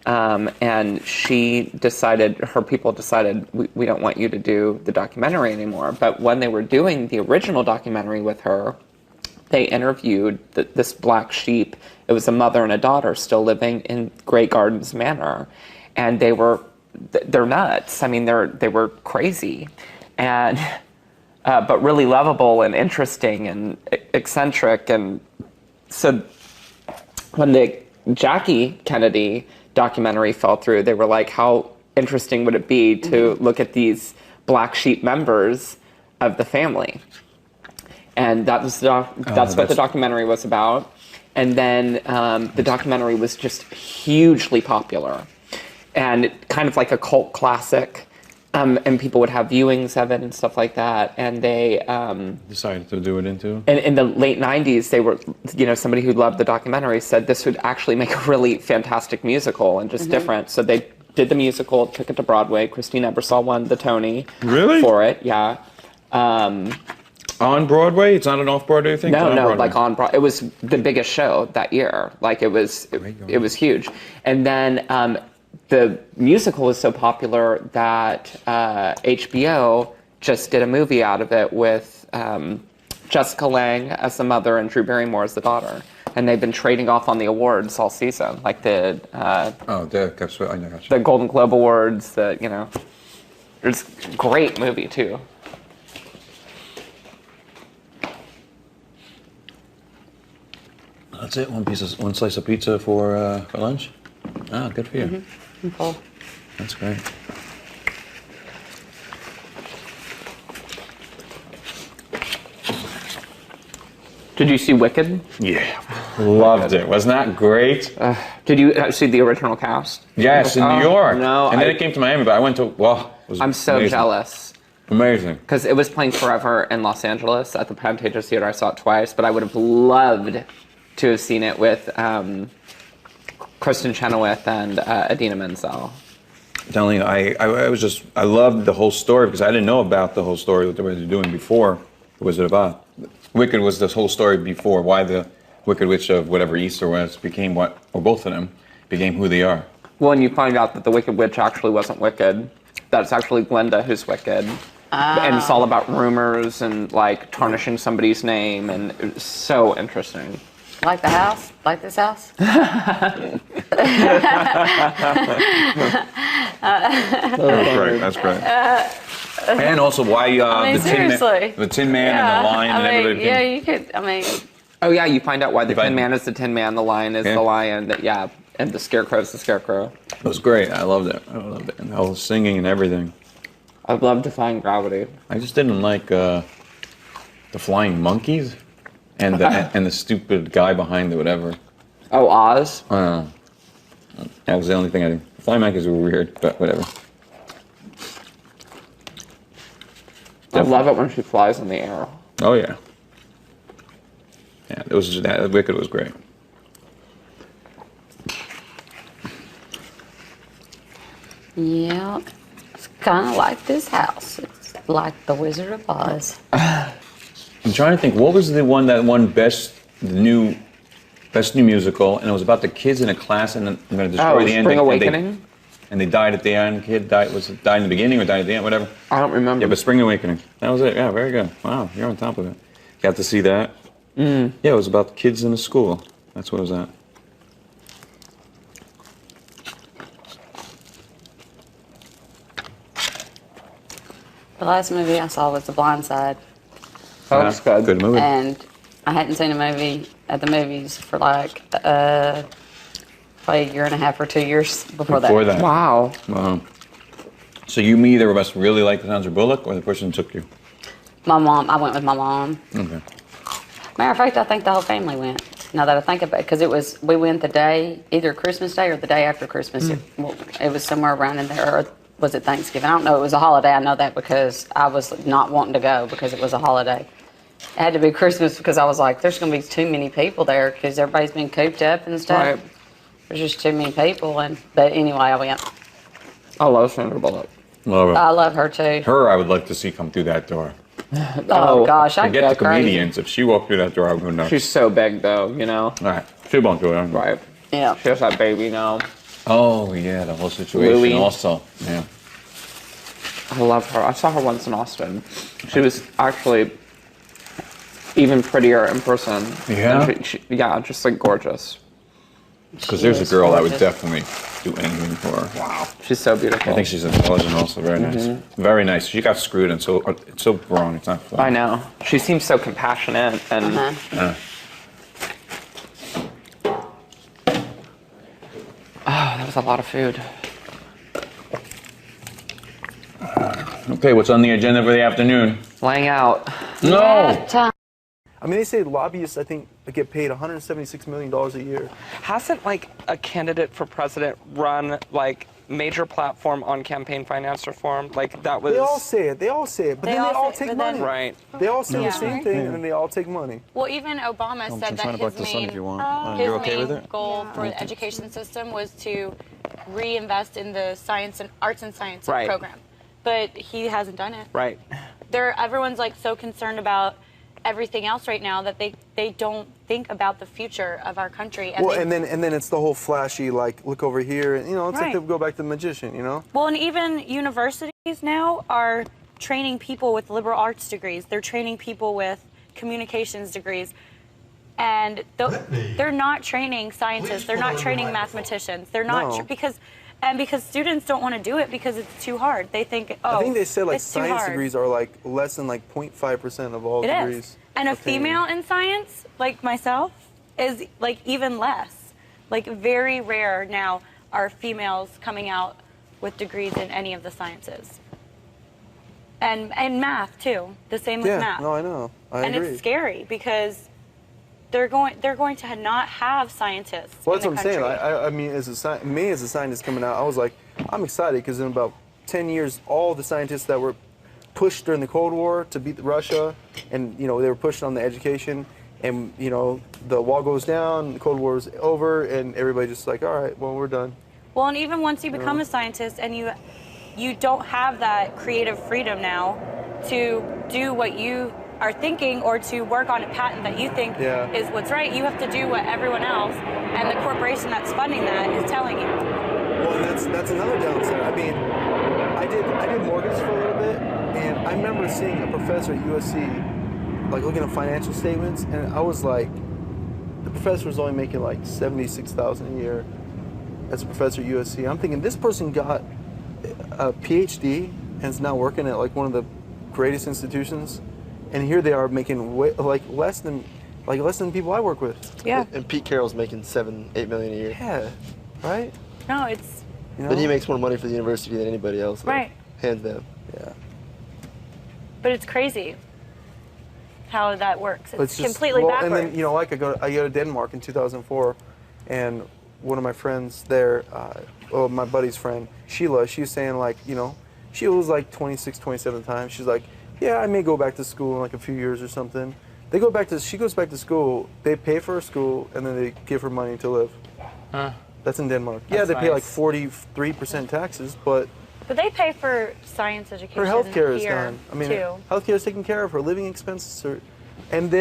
And her people decided, we don't want you to do the documentary anymore. But when they were doing the original documentary with her, they interviewed this black sheep. It was a mother and a daughter still living in Grey Gardens Manor. And they're nuts. I mean, they were crazy. And but really lovable and interesting and eccentric. And so when the Jackie Kennedy documentary fell through, they were like, how interesting would it be to look at these black sheep members of the family? And that was that's what the documentary was about. And then the documentary was just hugely popular and kind of like a cult classic. And people would have viewings of it and stuff like that. And they decided to do it into. And in the late 90s, they were, somebody who loved the documentary said this would actually make a really fantastic musical and just different. So they did the musical, took it to Broadway. Christine Ebersole won the Tony for it. Yeah. On Broadway? It's not an off-Broadway thing? No, like on Broadway. It was the biggest show that year. Like it was huge. And then the musical was so popular that HBO just did a movie out of it with Jessica Lange as the mother and Drew Barrymore as the daughter. And they've been trading off on the awards all season, like the Golden Globe Awards. It's a great movie too. That's it. One slice of pizza for lunch. Ah, good for you. I'm full. That's great. Did you see Wicked? Yeah, loved it. Wasn't that great? Did you see the original cast? Yes, in New York. No, and then it came to Miami, but I went to. I'm so amazing. jealous. Amazing. Because it was playing forever in Los Angeles at the Pantages Theater. I saw it twice, but I would have loved to have seen it with Kristen Chenoweth and Idina Menzel. I'm telling you, I loved the whole story because I didn't know about the whole story what they were doing before. What was it about? Wicked was this whole story before why the Wicked Witch of whatever East or West became what, or both of them became who they are. Well, and you find out that the Wicked Witch actually wasn't wicked. That it's actually Glinda who's wicked. And it's all about rumors and like tarnishing somebody's name, and it was so interesting. Like the house? Like this house? That's great. And also why the Tin Man and the Lion and everybody. Yeah, you could. Oh yeah, you find out why the Tin Man is the Tin Man, the Lion is the Lion. And the Scarecrow is the Scarecrow. It was great. I loved it. And the whole singing and everything. I love Defying Gravity. I just didn't like the flying monkeys and the stupid guy behind the whatever. Oh, Oz? That was the only thing I didn't. Flying monkeys were weird, but whatever. I love it when she flies in the air. Oh yeah. Yeah, that Wicked was great. Yeah, it's kind of like this house. It's like the Wizard of Oz. I'm trying to think. What was the one that won best new musical? And it was about the kids in a class, and I'm going to destroy the ending. Spring Awakening. And they died at the end. Kid died in the beginning or died at the end, whatever. I don't remember. Yeah, but Spring Awakening. That was it. Yeah, very good. Wow, you're on top of it. You got to see that. Yeah, it was about kids in a school. That's what it was at. The last movie I saw was The Blind Side. Oh, that's good. Good movie. And I hadn't seen a movie at the movies for like probably a year and a half or 2 years before that. Wow. So you either must really like Sandra Bullock or the person who took you? My mom. I went with my mom. Okay. Matter of fact, I think the whole family went. Now that I think about it, because we went the day, either Christmas Day or the day after Christmas. It was somewhere around in there, or was it Thanksgiving? I don't know. It was a holiday. I know that because I was not wanting to go because it was a holiday. It had to be Christmas because I was like, there's going to be too many people there because everybody's been cooped up and stuff. Right. There's just too many people. But anyway, I went. I love Sandra Bullock. Love her. I love her too. Her, I would like to see come through that door. Oh gosh, I Forget the go crazy. comedians. If she walked through that door, I would go nuts. She's so big, though, you know? All right. She won't do it. Right. Yeah. She has that baby now. Oh, yeah, the whole situation Louis. also. Yeah. I love her. I saw her once in Austin. She was actually even prettier in person. Yeah? And yeah, just like gorgeous. Because there's a girl I would definitely do anything for. Wow. She's so beautiful. I think she's intelligent also, very nice. Very nice. She got screwed and it's so wrong, it's not fun. I know. She seems so compassionate and... Oh, that was a lot of food. Okay, what's on the agenda for the afternoon? Laying out. No! I mean, they say lobbyists, I think, get paid $176 million a year. Hasn't, like, a candidate for president run, like, major platform on campaign finance reform? Like, that was... They all say it. They all say it. But then they all take money. Right. They all say the same thing, and then they all take money. Well, even Obama said that his main goal for the education system was to reinvest in the science and arts and science program. But he hasn't done it. Right. Everyone's like so concerned about everything else right now that they don't think about the future of our country. And well, and then it's the whole flashy, like, look over here, and, you know, it's like they go back to the magician, you know? Well, and even universities now are training people with liberal arts degrees. They're training people with communications degrees. And they're not training scientists. They're not training mathematicians. They're not because students don't want to do it because it's too hard. They think, oh, I think they said like it's too science hard. degrees are like less than like 0.5% of all It degrees. is. And a female in science, like myself, is like even less. Like very rare now are females coming out with degrees in any of the sciences. And math too. The same with math. Yeah, no, I know. I agree. And it's scary because they're going to not have scientists. Well, that's in what the I'm saying. country. I mean, as a scientist coming out, I was like, I'm excited because in about 10 years, all the scientists that were pushed during the Cold War to beat Russia, and you know they were pushed on the education, and you know the wall goes down, the Cold War is over, and everybody just like, all right, well we're done. Well, and even once you become a scientist and you don't have that creative freedom now to do what you are thinking or to work on a patent that you think is what's right. You have to do what everyone else and the corporation that's funding that is telling you. Well, and that's another downside. I mean, I did mortgage for a little bit, and I remember seeing a professor at USC, like looking at financial statements, and I was like, the professor was only making like $76,000 a year as a professor at USC. I'm thinking this person got a PhD and is now working at like one of the greatest institutions, and here they are making less than people I work with. Yeah. And Pete Carroll's making $7-8 million a year. Yeah. Right. No, it's. You know? But he makes more money for the university than anybody else. Like, right. Hands down. Yeah. But it's crazy how that works. It's just, completely backwards. And then, you know, like I go to Denmark in 2004, and one of my friends there, my buddy's friend, Sheila, she's saying like, you know, she was like 26, 27 times. She's like, yeah, I may go back to school in like a few years or something. She goes back to school, they pay for her school, and then they give her money to live. That's in Denmark. That's they pay like nice. 43% taxes, but they pay for science education. her health care is here, done. I mean, too. health care is taken care of. Her living expenses are, and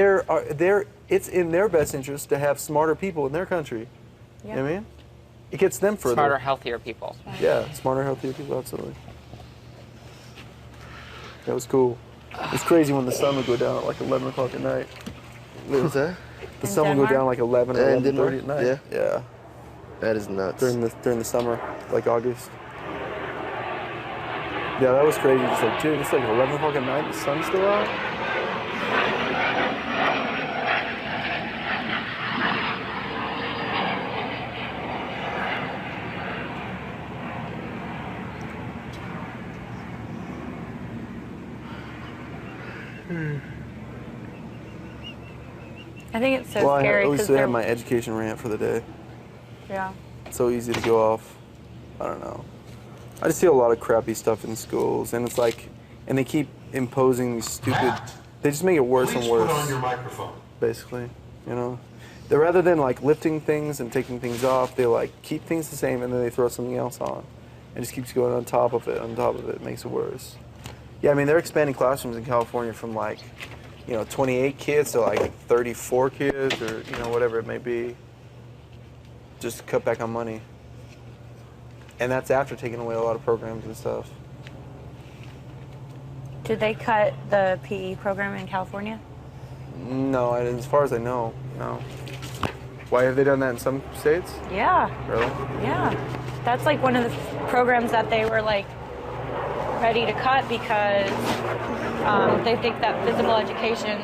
it's in their best interest to have smarter people in their country. Yeah. You know what I mean? It gets them further. Smarter, healthier people. Yeah, smarter, healthier people, absolutely. That was cool. It's crazy when the sun would go down at like 11 o'clock at night. What was that? The sun would go down like 11 or In 11:30 at night. Yeah. Yeah. That is nuts. During the summer, like August. Yeah, that was crazy. Just like, dude, it's like 11 o'clock at night, the sun's still out. I think it's so Well, scary at because least I had my education rant for the day. Yeah. It's so easy to go off. I don't know. I just see a lot of crappy stuff in schools, and it's like, and they keep imposing these stupid. They just make it worse and worse. Put on your microphone. Basically, you know, they rather than like lifting things and taking things off, they like keep things the same and then they throw something else on, and just keeps going on top of it. On top of it, makes it worse. Yeah, I mean they're expanding classrooms in California from like, 28 kids to like 34 kids or whatever it may be. Just to cut back on money. And that's after taking away a lot of programs and stuff. Did they cut the PE program in California? No, as far as I know, no. Why have they done that in some states? Yeah. Really? Yeah. That's like one of the programs that they were like ready to cut because they think that physical education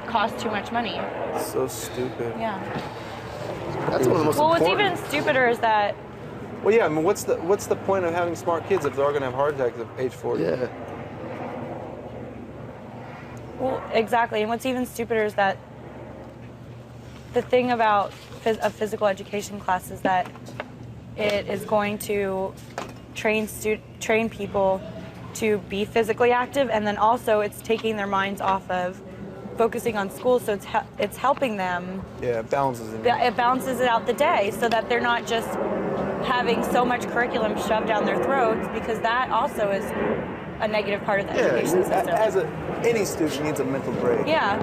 costs too much money. It's so stupid. Yeah. That's one of the most Well, what's important. even stupider is that Well, yeah. I mean, what's the point of having smart kids if they're all gonna have heart attacks at age 40? Yeah. well, exactly. And what's even stupider is that the thing about a physical education class is that it is going to train people to be physically active, and then also it's taking their minds off of focusing on school, so it's helping them. Yeah, it balances it. It balances it out the day, so that they're not just having so much curriculum shoved down their throats, because that also is a negative part of the education system. As any student needs a mental break. Yeah.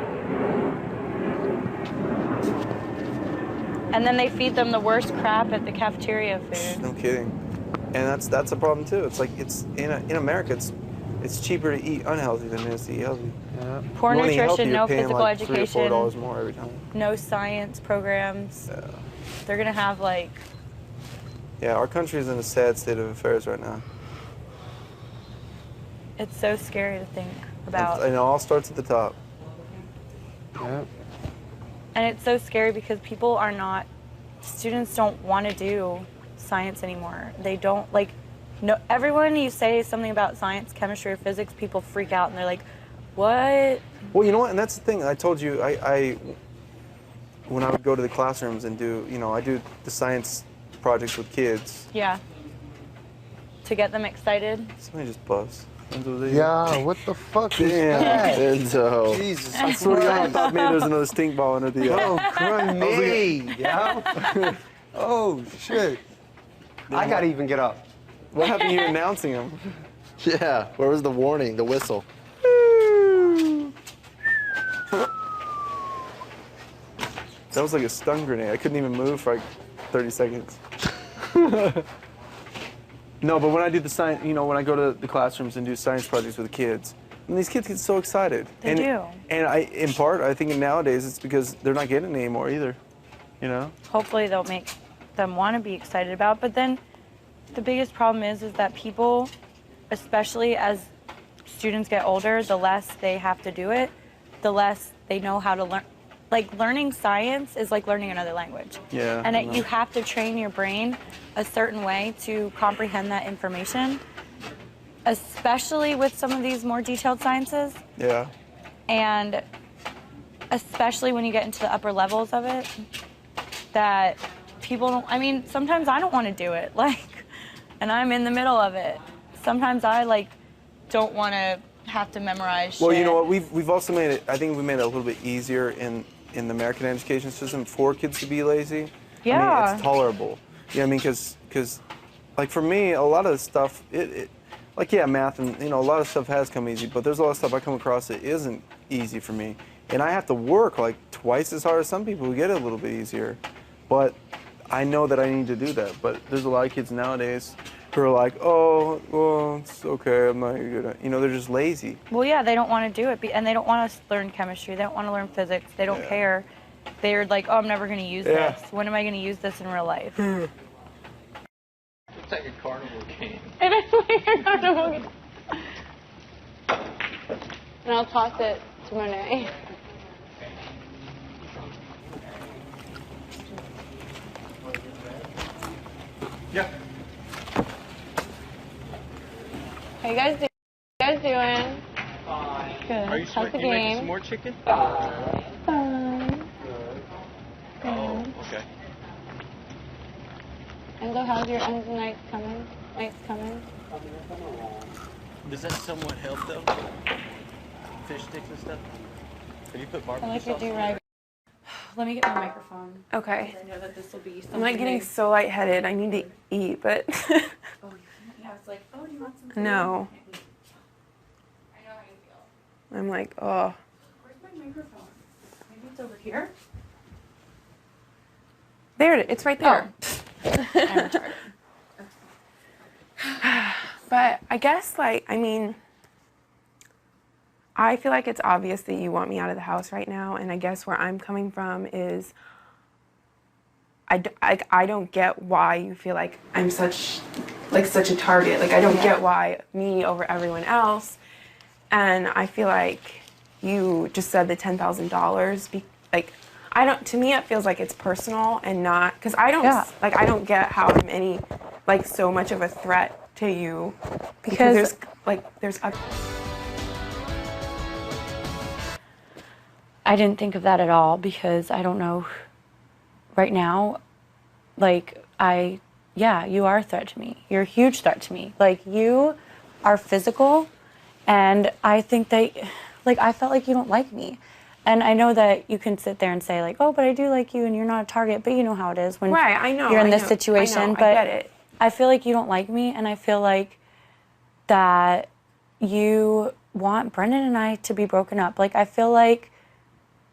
And then they feed them the worst crap at the cafeteria food. No kidding. And that's a problem too. It's like it's in America. It's cheaper to eat unhealthy than it is to eat healthy. Yeah. Poor You wanna eat healthy, nutrition, you're no paying physical like education. $3 or $4 more every time. No science programs. Yeah. They're gonna have like. Yeah, our country is in a sad state of affairs right now. It's so scary to think about. And it all starts at the top. Yeah. And it's so scary because people are not, students don't want to do science anymore. They don't, like, no, everyone you say something about science, chemistry, or physics, people freak out and they're like, what? Well, you know what, and that's the thing. I told you, I when I would go to the classrooms and do, I do the science projects with kids. Yeah. To get them excited. Somebody just buzzed. Yeah, what the fuck is Damn. that? Enzo. Jesus, I swear to God, I thought maybe there was another stink ball under the. Oh, grenade, yo. Oh, shit. I gotta even get up. What happened to you announcing him? Yeah, where was the warning, the whistle? That was like a stun grenade. I couldn't even move for like 30 seconds. No, but when I do the science, when I go to the classrooms and do science projects with the kids, and these kids get so excited. They do. And in part, I think nowadays it's because they're not getting it anymore either. Hopefully they'll make them want to be excited about it. But then the biggest problem is that people, especially as students get older, the less they have to do it, the less they know how to learn. Like, learning science is like learning another language. Yeah. And you have to train your brain a certain way to comprehend that information, especially with some of these more detailed sciences. Yeah. And especially when you get into the upper levels of it, that people don't, sometimes I don't want to do it, and I'm in the middle of it. Sometimes I, don't want to have to memorize shit. Well, you know what? We've also made it, I think we made it a little bit easier in the American education system for kids to be lazy. Yeah. It's tolerable. Yeah, because for me, a lot of the stuff, math and, a lot of stuff has come easy, but there's a lot of stuff I come across that isn't easy for me. And I have to work twice as hard as some people who get it a little bit easier. But I know that I need to do that. But there's a lot of kids nowadays who are like, oh, well, it's okay, I'm not good at it. They're just lazy. Well, yeah, they don't want to do it, and they don't want to learn chemistry. They don't want to learn physics. They don't care. They're like, oh, I'm never going to use this. When am I going to use this in real life? It's like a carnival game. It is like a carnival game. And I'll toss it to Monet. Yeah. How you guys doing? Fine. Good. Are you How's the making game? some more chicken? Fun. Oh, okay. Enzo, how's your ends and nights coming? Does that somewhat help though? Fish sticks and stuff? Have you put I barbecue like your sauce on do-rag. Let me get my microphone. Okay. I know that this will be something. I'm like getting big. so lightheaded. I need to eat, but Oh, yeah, it's like, oh, do you want some food? no. I know how you feel. I'm like, oh. Where's my microphone? Maybe it's over here? There it is. It's right there. I'm retarded. But I guess, I feel like it's obvious that you want me out of the house right now, and I guess where I'm coming from is I don't get why you feel like I'm such a target. Like, I don't get why me over everyone else. And I feel like you just said the $10,000. Like, I don't. To me, it feels like it's personal and not because I don't I don't get how I'm any so much of a threat to you because there's. I didn't think of that at all because I don't know. Right now, you are a threat to me. You're a huge threat to me. Like, you are physical, and I think that, I felt like you don't like me. And I know that you can sit there and say, oh, but I do like you, and you're not a target, but you know how it is when you're in this situation. But I get it. I feel like you don't like me, and I feel like that you want Brendan and I to be broken up. I feel like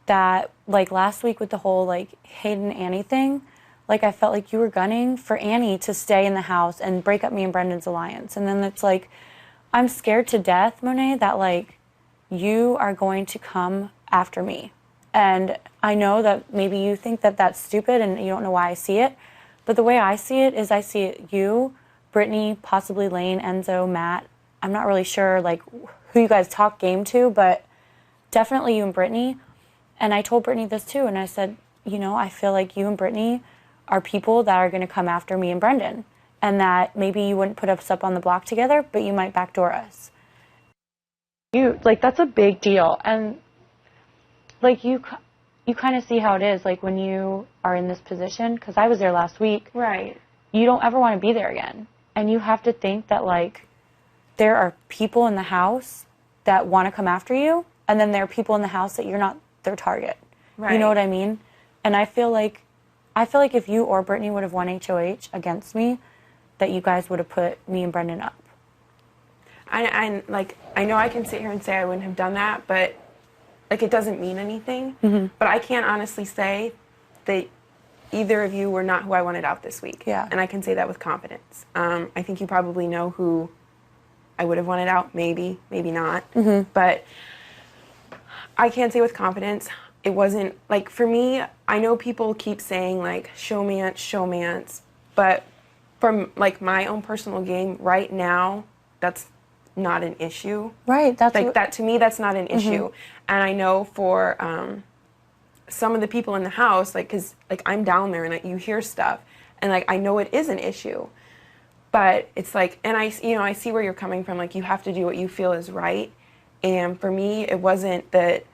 that, last week with the whole, Hayden Annie thing, I felt like you were gunning for Annie to stay in the house and break up me and Brendan's alliance. And then it's I'm scared to death, Monet, that, you are going to come after me. And I know that maybe you think that that's stupid and you don't know why I see it. But the way I see it is I see it you, Brittany, possibly Lane, Enzo, Matt. I'm not really sure, who you guys talk game to, but definitely you and Brittany. And I told Brittany this too, and I said, I feel like you and Brittany are people that are going to come after me and Brendan, and that maybe you wouldn't put us up on the block together, but you might backdoor us. That's a big deal, and you kind of see how it is, when you are in this position, because I was there last week. Right. You don't ever want to be there again, and you have to think that there are people in the house that want to come after you, and then there are people in the house that you're not their target. Right. You know what I mean? And I feel like if you or Brittany would have won HOH against me, that you guys would have put me and Brendan up. I know I can sit here and say I wouldn't have done that, but it doesn't mean anything. Mm-hmm. But I can't honestly say that either of you were not who I wanted out this week. Yeah. And I can say that with confidence. I think you probably know who I would have wanted out, maybe not. Mm-hmm. But I can't say with confidence. It wasn't, for me, I know people keep saying, showmance, but from, my own personal game, right now, that's not an issue. Right. That's that, to me, that's not an issue. And I know for some of the people in the house, because, I'm down there and you hear stuff, and, I know it is an issue. But it's, and I see where you're coming from, you have to do what you feel is right. And for me, it wasn't that,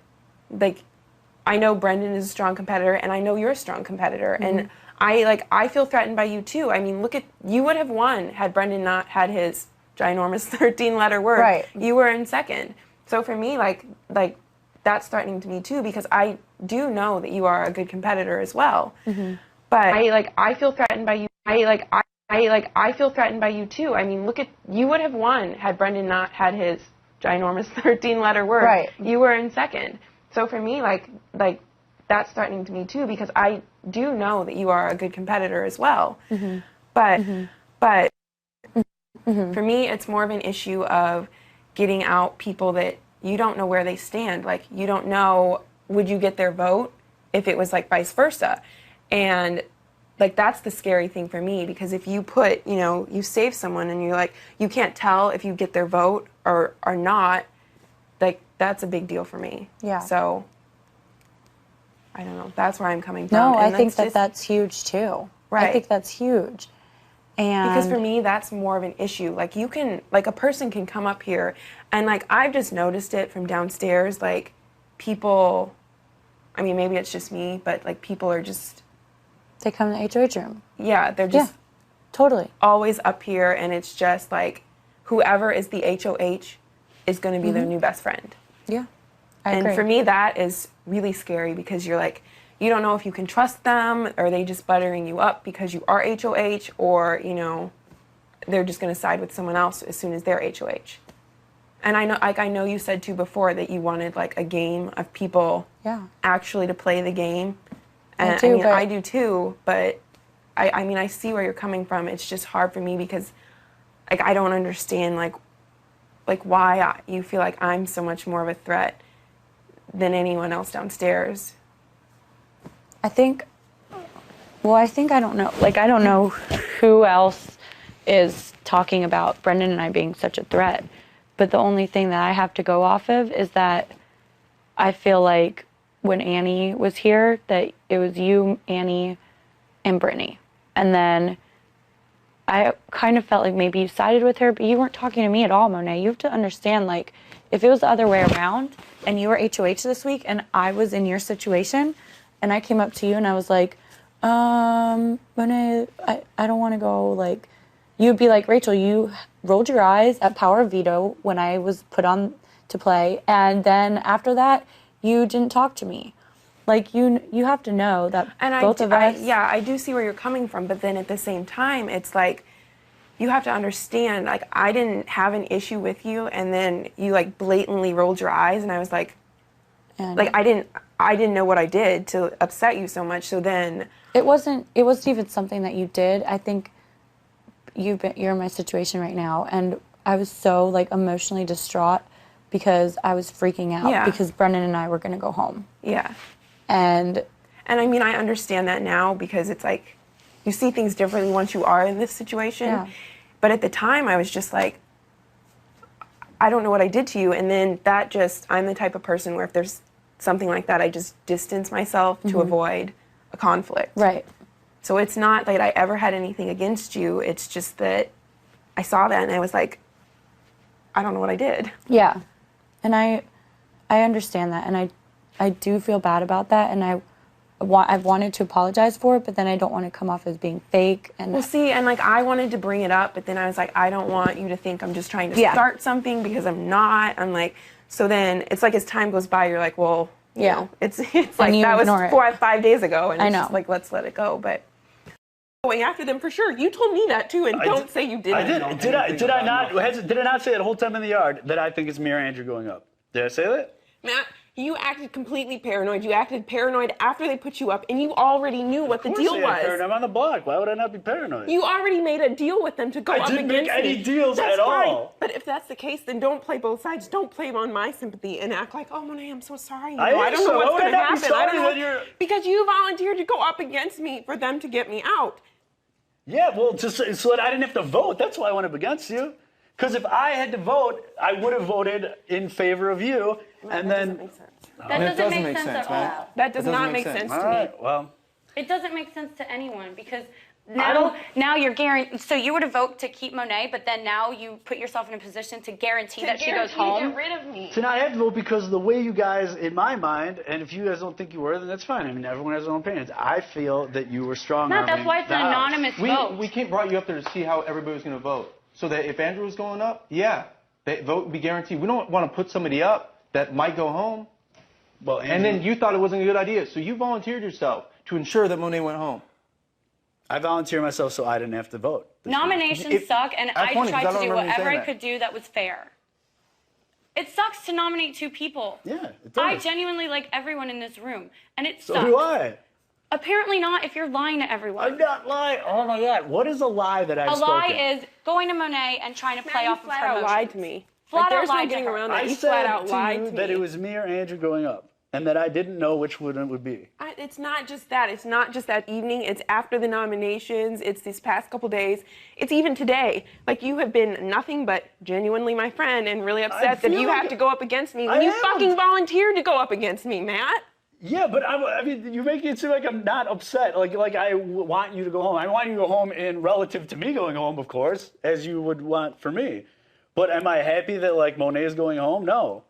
I know Brendan is a strong competitor, and I know you're a strong competitor, and I feel threatened by you too. I mean, you would have won had Brendan not had his ginormous 13-letter word. Right. You were in second. So for me, that's threatening to me too, because I do know that you are a good competitor as well. Mm-hmm. But I feel threatened by you. I feel threatened by you too. I mean, you would have won had Brendan not had his ginormous 13-letter word. Right. You were in second. So for me, that's threatening to me too, because I do know that you are a good competitor as well. Mm-hmm. But for me, it's more of an issue of getting out people that you don't know where they stand. You don't know, would you get their vote if it was vice versa? And that's the scary thing for me, because if you put, you save someone and you're you can't tell if you get their vote or not, that's a big deal for me. Yeah. So, I don't know. That's where I'm coming from. No, I think that's huge too. Right. I think that's huge. And because for me, that's more of an issue. You can, a person can come up here and I've just noticed it from downstairs, people, I mean, maybe it's just me, but people are just. They come to the HOH room. Yeah, they're just. Yeah, totally. Always up here, and it's just whoever is the HOH is going to be their new best friend. Yeah, I agree. And for me, that is really scary, because you're you don't know if you can trust them, or are they just buttering you up because you are HOH, or, they're just going to side with someone else as soon as they're HOH. And I know, I know you said too before that you wanted a game of people actually to play the game. And I do too, but I mean, I see where you're coming from. It's just hard for me because I don't understand why you feel like I'm so much more of a threat than anyone else downstairs. I think Well, I think I don't know. Like, I don't know who else is talking about Brendan and I being such a threat. But the only thing that I have to go off of is that I feel like when Annie was here, that it was you, Annie, and Brittany. And then I kind of felt like maybe you sided with her, but you weren't talking to me at all, Monet. You have to understand, like, if it was the other way around and you were HOH this week and I was in your situation and I came up to you and I was like, Monet, I don't want to go, like, you'd be like, Rachel, you rolled your eyes at Power of Veto when I was put on to play, and then after that, you didn't talk to me. Like, you have to know that both of us... Yeah, I do see where you're coming from, but then at the same time, it's like, you have to understand, like, I didn't have an issue with you, and then you, like, blatantly rolled your eyes, and I was like, I didn't know what I did to upset you so much, so then... It wasn't even something that you did. I think you're in my situation right now, and I was so, like, emotionally distraught because I was freaking out because Brendan and I were going to go home. Yeah. And I mean, I understand that now because it's like, you see things differently once you are in this situation. Yeah. But at the time, I was just like, I don't know what I did to you. And then I'm the type of person where if there's something like that, I just distance myself to avoid a conflict. Right. So it's not that I ever had anything against you. It's just that I saw that and I was like, I don't know what I did. Yeah. And I understand that, and I do feel bad about that, and I've wanted to apologize for it, but then I don't want to come off as being fake. And well, see, and like I wanted to bring it up, but then I was like, I don't want you to think I'm just trying to start something because I'm not. I'm like, so then it's like as time goes by, you're like, well, you know, it's like that was 4 or 5 days ago, and it's just like, let's let it go. But going after them for sure. You told me that too, and don't say you didn't. I did. Did I not say it the whole time in the yard that I think it's me or Andrew going up? Did I say that? Matt, you acted completely paranoid. You acted paranoid after they put you up, and you already knew what the deal was. I'm on the block. Why would I not be paranoid? You already made a deal with them to go up against me. I didn't make any deals at all. But if that's the case, then don't play both sides. Don't play on my sympathy and act like, oh, Monet, I'm so sorry. I don't know what's going to happen. I don't know. Because you volunteered to go up against me for them to get me out. Yeah, well, just so that I didn't have to vote. That's why I went up against you. Because if I had to vote, I would have voted in favor of you, and then... That doesn't make sense at all. That does not make sense to me. All right, well... It doesn't make sense to anyone, because now you're guaranteed... So you would have voted to keep Monet, but then now you put yourself in a position to guarantee that she goes home? Get rid of me. So now I have to vote because of the way you guys, in my mind, and if you guys don't think you were, then that's fine. I mean, everyone has their own opinions. I feel that you were strong. No, that's why it's an anonymous vote. We brought you up there to see how everybody was going to vote. So that if Andrew was going up, the vote would be guaranteed. We don't want to put somebody up that might go home. Well, and then you thought it wasn't a good idea. So you volunteered yourself to ensure that Monet went home. I volunteered myself so I didn't have to vote. Nominations suck, and I tried to do whatever I could do that was fair. It sucks to nominate 2 people. Yeah, it does. I genuinely like everyone in this room, and it sucks. So do I. Apparently not if you're lying to everyone. I'm not lying. Oh my God. What is a lie that I've spoken? A lie is going to Monet and trying to play off of her emotions. Lied to me. Flat out there's lied no getting to her. around that. I You said flat out to lied you to me. that it was me or Andrew going up, and that I didn't know which one it would be. It's not just that. It's not just that evening. It's after the nominations. It's these past couple days. It's even today. Like, you have been nothing but genuinely my friend and really upset that you have to go up against me when you fucking volunteered to go up against me, Matt. Yeah, but I mean, you're making it seem like I'm not upset. Like I want you to go home. I want you to go home in relative to me going home, of course, as you would want for me. But am I happy that, like, Monet is going home? No.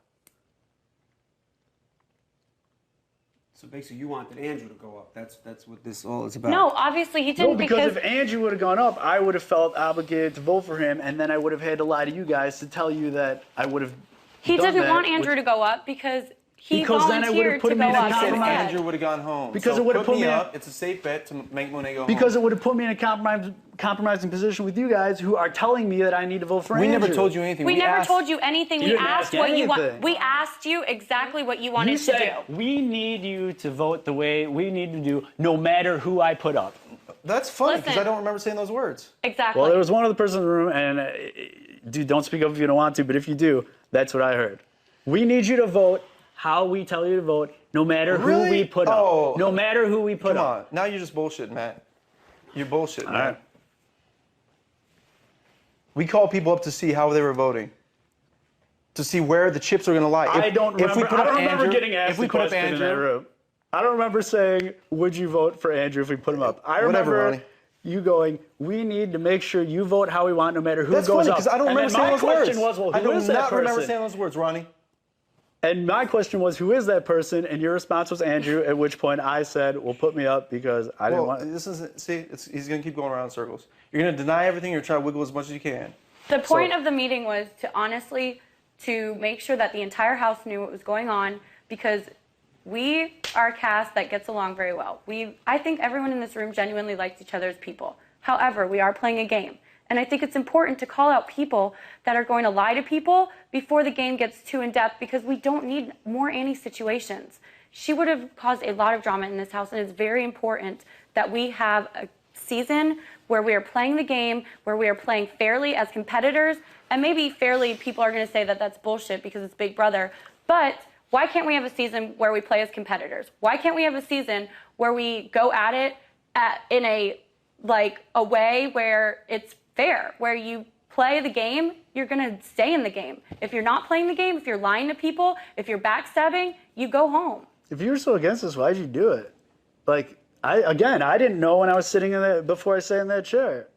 So basically, you wanted Andrew to go up. That's what this all is about. No, obviously he didn't. No, because if Andrew would have gone up, I would have felt obligated to vote for him, and then I would have had to lie to you guys to tell you that I would have. He didn't want Andrew to go up because he volunteered to go up instead. Andrew would have gone home. Because it would have put me up. It's a safe bet to make Monet go home. Because it would have put me in a compromising position with you guys, who are telling me that I need to vote for Andrew. We never told you anything. We never told you anything. We asked what you want. We asked you exactly what you wanted to do. We need you to vote the way we need to do, no matter who I put up. That's funny because I don't remember saying those words. Exactly. Well, there was one other person in the room, and dude, don't speak up if you don't want to, but if you do, that's what I heard. We need you to vote how we tell you to vote, no matter who we put up. No matter who we put up. Come on. Now you're just bullshitting, Matt. You're bullshit, man. All right. We call people up to see how they were voting. To see where the chips are going to lie. I don't remember getting asked if we the put up question in Andrew, that room. I don't remember saying, would you vote for Andrew if we put him up? I remember Ronnie. you going, we need to make sure you vote how we want no matter who That's goes funny, up. because I don't remember saying those words. My question was, well, who is that I do not remember person? saying those words, Ronnie. And my question was, who is that person? And your response was Andrew, at which point I said, well, put me up because I didn't want... This isn't, see, he's going to keep going around in circles. You're going to deny everything, you're trying to wiggle as much as you can. The point of the meeting was to honestly, to make sure that the entire house knew what was going on, because we are a cast that gets along very well. I think everyone in this room genuinely likes each other as people. However, we are playing a game. And I think it's important to call out people that are going to lie to people before the game gets too in-depth, because we don't need more Annie situations. She would have caused a lot of drama in this house, and it's very important that we have a season where we are playing the game, where we are playing fairly as competitors, and maybe fairly people are going to say that that's bullshit because it's Big Brother, but why can't we have a season where we play as competitors? Why can't we have a season where we go at it in a way where it's fair, where you play the game, you're going to stay in the game. If you're not playing the game, if you're lying to people, if you're backstabbing, you go home. If you were so against this, why'd you do it? I didn't know when I was sitting in that, before I sat in that chair.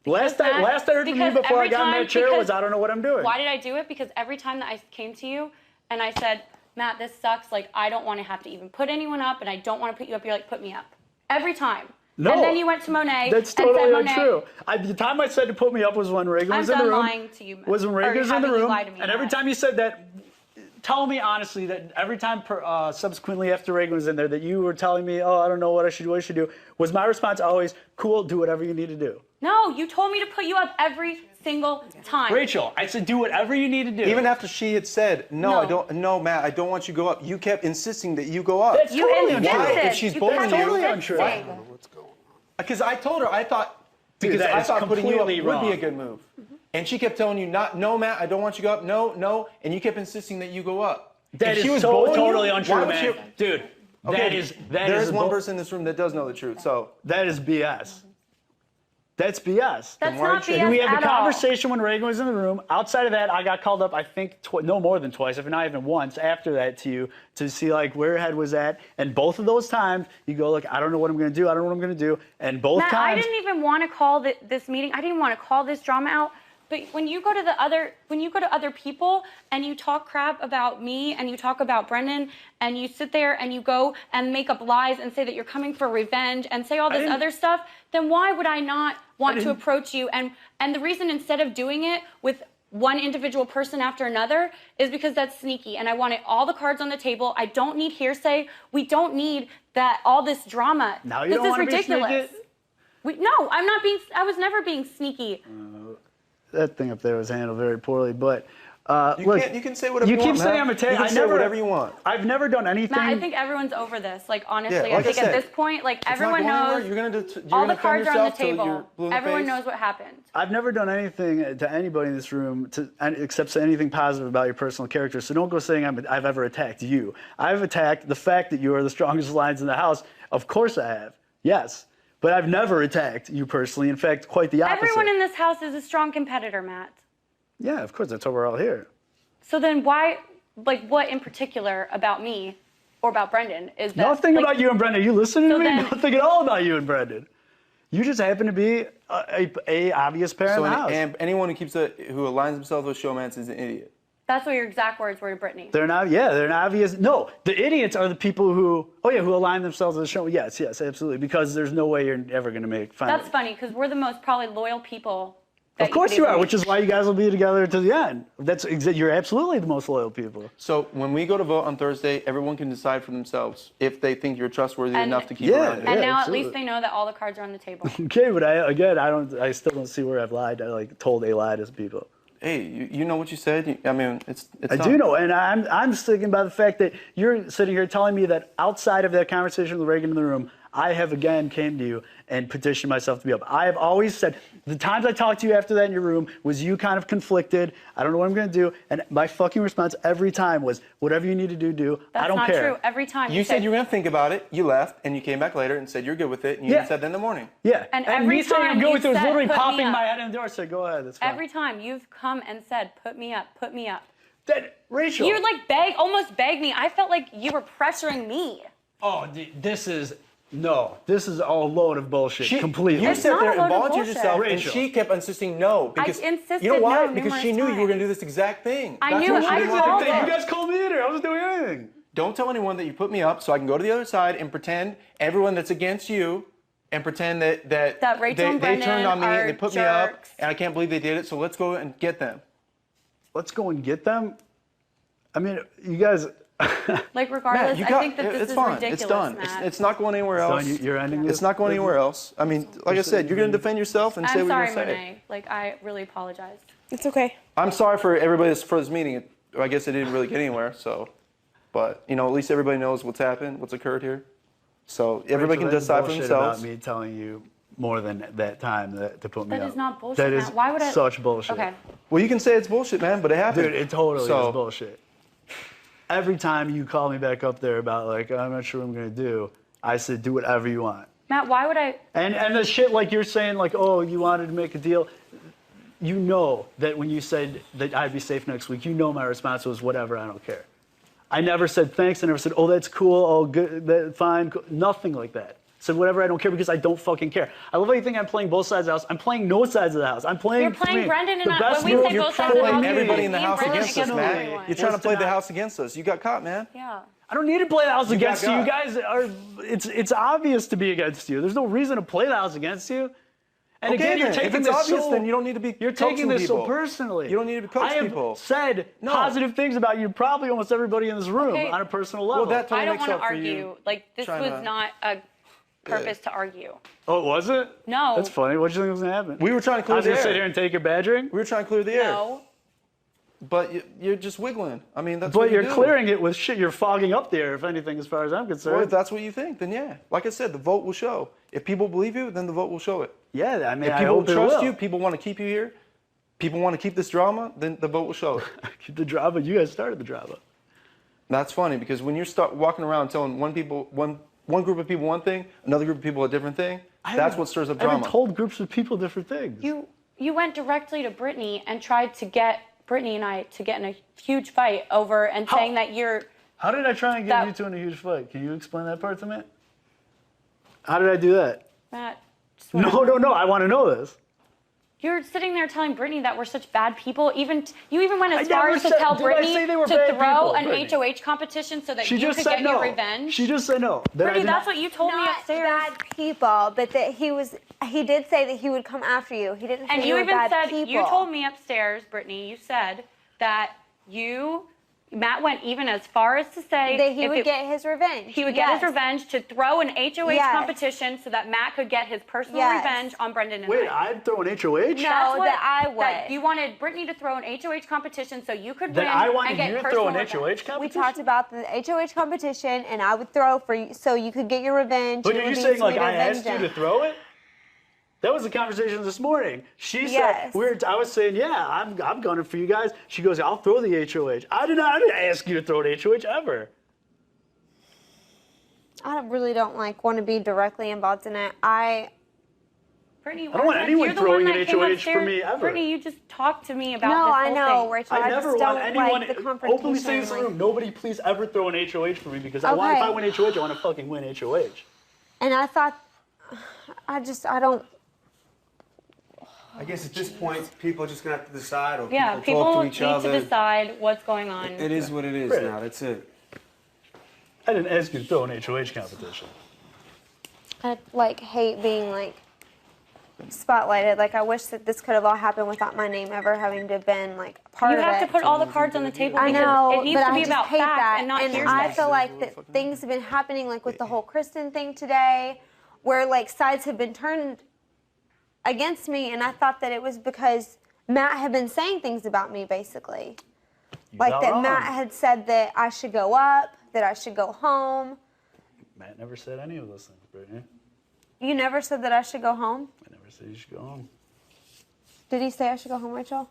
Last I heard from you before I got in that chair was, I don't know what I'm doing. Why did I do it? Because every time that I came to you and I said, Matt, this sucks, I don't want to have to even put anyone up, and I don't want to put you up, you're like, put me up. Every time. No, and then you went to Monet. That's totally untrue. The time I said to put me up was when Reagan was in the room. I'm done lying to you, Matt. Was when Reagan was in the room. And every time you said that, tell me honestly that every time subsequently after Reagan was in there that you were telling me, oh, I don't know what I should do, was my response always, cool, do whatever you need to do? No, you told me to put you up every single time. Rachel, I said do whatever you need to do. Even after she had said, no, Matt, I don't want you to go up, you kept insisting that you go up. That's totally untrue. Why? If she's bullying you, totally untrue. Because I told her, I thought putting you up would be a good move. And she kept telling you, no, Matt, I don't want you to go up, no, and you kept insisting that you go up. That is totally untrue, man. Dude, there is one person in this room that does know the truth, so. That is BS. That's BS. That's not BS We had at the conversation when Reagan was in the room. Outside of that, I got called up, I think, no more than twice, if not even once, after that to you, to see where your head was at. And both of those times, you go, I don't know what I'm going to do. I don't know what I'm going to do. And both Matt, times. I didn't even want to call this meeting. I didn't want to call this drama out. But when you go to other people and you talk crap about me and you talk about Brendan and you sit there and you go and make up lies and say that you're coming for revenge and say all this other stuff, then why would I not want to approach you? And the reason, instead of doing it with one individual person after another, is because that's sneaky, and I wanted all the cards on the table. I don't need hearsay. We don't need all this drama. Now you don't want to be ridiculous. No, I'm not being. I was never being sneaky. That thing up there was handled very poorly, but you can say whatever you want. You keep saying I'm a You can say whatever you want. I've never done anything. Matt, I think everyone's over this. Honestly, Yeah, I think at this point, everyone knows. All the cards are on the table. Everyone knows what happened. I've never done anything to anybody in this room except say anything positive about your personal character. So don't go saying I've ever attacked you. I've attacked the fact that you are the strongest lions in the house. Of course I have. Yes. But I've never attacked you personally. In fact, quite the opposite. Everyone in this house is a strong competitor, Matt. Yeah, of course. That's why we're all here. So then why, what in particular about me or about Brendan is that... Nothing about you and Brendan. You listening to me? Nothing at all about you and Brendan. You just happen to be a obvious pair in the house. And anyone who aligns themselves with showmans is an idiot. That's what your exact words were to Brittany. They're an obvious. No, the idiots are the people who align themselves with the show. Yes, absolutely. Because there's no way you're ever going to make fun. That's funny, because we're the most probably loyal people. Of course you are, which is why you guys will be together to the end. You're absolutely the most loyal people. So when we go to vote on Thursday, everyone can decide for themselves if they think you're trustworthy enough to keep around. And now at least they know that all the cards are on the table. Okay, but I still don't see where I've lied. I told a lie to people. Hey, you know what you said. I mean, I do know, and I'm sticking by the fact that you're sitting here telling me that outside of that conversation with Reagan in the room, I have again came to you and petitioned myself to be up. I have always said, the times I talked to you after that in your room was you kind of conflicted. I don't know what I'm going to do. And my fucking response every time was, whatever you need to do. That's I don't not care. true. Every time You said you were going to think about it. You left, and you came back later and said you're good with it, and you Yeah. said that in the morning. Yeah. And every me saying time I'm good you with it was said, literally "Put me popping up." my head in the door. I said, go ahead. That's fine. Every time you've come and said, put me up, put me up. Rachel. You like almost begged me. I felt like you were pressuring me. Oh, this is all a load of bullshit. Completely. You It's sat not there a load and of volunteered bullshit. yourself, and Rachel. she kept insisting no. Because insisted you know why? no Because she numerous knew you were going to times. do this exact thing. I That's knew what it. she I didn't called want to do. it. You guys called me either. I wasn't doing anything. Don't tell anyone that you put me up, so I can go to the other side and pretend everyone that's against you, and pretend that Rachel and they Brendan turned on me are and they put me up, jerks. and I can't believe they did it. So let's go and get them. Let's go and get them. I mean, you guys. Like regardless, Matt, I think that this it's is fine. ridiculous, It's done. Matt. It's not going anywhere So else. you're ending this? It's not going anywhere else. I mean, like I said, you're going to defend yourself and say I'm what sorry, you're going to say. Monet. Like, I really apologize. It's okay. I'm sorry for everybody for this meeting. I guess it didn't really get anywhere. So, but at least everybody knows what's happened, what's occurred here. So everybody Rachel, can decide for bullshit themselves. About me telling you more than that time to put me up. That is not bullshit, That is Matt. Why would I? such bullshit. Okay. Well, you can say it's bullshit, man, but it happened. Dude, it totally So- is bullshit. Every time you call me back up there about like I'm not sure what I'm gonna do, I said do whatever you want. Matt, why would I? And the shit like you're saying like oh you wanted to make a deal, you know that when you said that I'd be safe next week, you know my response was whatever, I don't care. I never said thanks. I never said oh that's cool, oh good, fine, cool. Nothing like that. I said whatever, I don't care because I don't fucking care. I love how you think I'm playing both sides of the house. I'm playing no sides of the house. I'm playing. You're playing me. Brendan and The I. best When we say move- both sides of the Playing house, everybody in the me and house Brendan against us, against man. everyone. You're trying to play the tonight. house against us. You got caught, man. Yeah. I don't need to play the house against you. got You guys are. It's obvious to be against you. There's no reason to play the house against you. And Okay, again, you're then. taking If it's this obvious, so, then you don't need to be You're taking coaxing this so people. personally. You don't need to be coaxing I have people. said No. positive things about you, probably almost everybody in this room Okay. on a personal level. Well, that I totally don't makes want to up for argue. you. Like, this trying was to- not a purpose to argue. Oh, was it? No. That's funny. What did you think was gonna happen? We were trying to I clear was the gonna sit air. here and take your badgering. We were trying to clear the air. No. But you're just wiggling. I mean, that's But what you you're do. clearing it with shit. You're fogging up the air, if anything, as far as I'm concerned. Well, if that's what you think, then yeah. Like I said, the vote will show. If people believe you, then the vote will show it. Yeah, I mean, If I people hope it trust will. you, people want to keep you here, people want to keep this drama, then the vote will show it. Keep the drama. You guys started the drama. That's funny because when you start walking around telling one group of people one thing, another group of people a different thing, that's what stirs up I haven't drama. told groups of people different things. You went directly to Brittany and tried to get Brittany and I to get in a huge fight over and saying that you're. How did I try and get you two in a huge fight? Can you explain that part to me? How did I do that? Matt, just No, I want to know this. You're sitting there telling Brittany that we're such bad people. You even went as I far never as to said- tell did I Brittany say they were to bad throw people, an Brittany? HOH competition so that She you just could said get no. your revenge. She just said no. That I Brittany, did that's not- what you told me Not upstairs. bad people, but that he did say that he would come after you. He didn't say And you you were even bad said, people. you told me upstairs, Brittany, you said that Matt went even as far as to say that he if would get his revenge. He would get his revenge to throw an HOH Yes. competition so that Matt could get his personal Yes. revenge on Brendan and Wait, I. I'd throw an HOH? No, That's what- that I would. that you wanted Brittany to throw an HOH competition so you could That win I wanted and get you to personal throw an revenge. HOH competition? We talked about the HOH competition, and I would throw for you so you could get your revenge. But and it are would you be saying like sweet I asked you vengeance. to throw it? That was the conversation this morning. She Yes. said I was saying, yeah, I'm gunning for you guys. She goes, I'll throw the HOH. I didn't ask you to throw an HOH ever. I really don't want to be directly involved in it. Brittany, I don't want anyone you're the throwing one an that came HOH for upstairs. me ever. Brittany, you just talked to me about No, this I whole know, thing. Rachel. I never just want don't anyone like the confrontation. openly say this in the room. Nobody please ever throw an HOH for me because if Okay. I win HOH, I want to fucking win HOH. And I thought, I don't. I guess at this point, people are just gonna have to decide, or Yeah, people talk people to each need other. to decide what's going on. It is what it is Right. now. That's it. I didn't ask you to throw an HOH competition. I hate being spotlighted. I wish that this could have all happened without my name ever having to have been part You of it. have to put all the cards on the table I because know, it needs but to I be just about hate facts that. and not and hearsay. I feel like that things have been happening with the whole Kristen thing today, where sides have been turned against me, and I thought that it was because Matt had been saying things about me, basically. got That wrong. Matt had said that I should go up, that I should go home. Matt never said any of those things. Brittany, You never said that I should go home? I never said you should go home. Did he say I should go home, Rachel?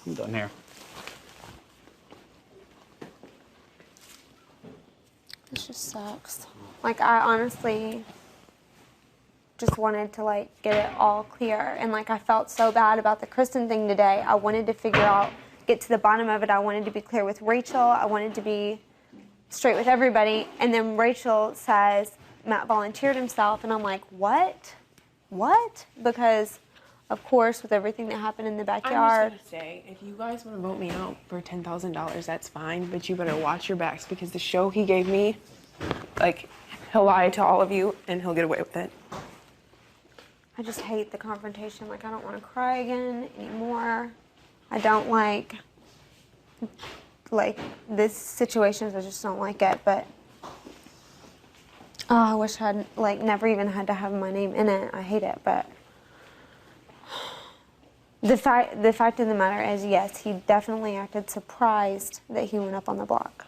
I'm done here. This just sucks. Like, I honestly just wanted to, like, get it all clear. And, like, I felt so bad about the Kristen thing today. I wanted to figure out, get to the bottom of it. I wanted to be clear with Rachel. I wanted to be straight with everybody. And then Rachel says Matt volunteered himself. And I'm like, what? What? Because, of course, with everything that happened in the backyard. I'm just gonna say, if you guys want to vote me out for $10,000, that's fine. But you better watch your backs because the show he gave me, like, he'll lie to all of you and he'll get away with it. I just hate the confrontation. Like, I don't want to cry again anymore. I don't like this situations. I just don't like it. But oh, I wish I'd like never even had to have my name in it. I hate it. But the fact of the matter is, yes, he definitely acted surprised that he went up on the block.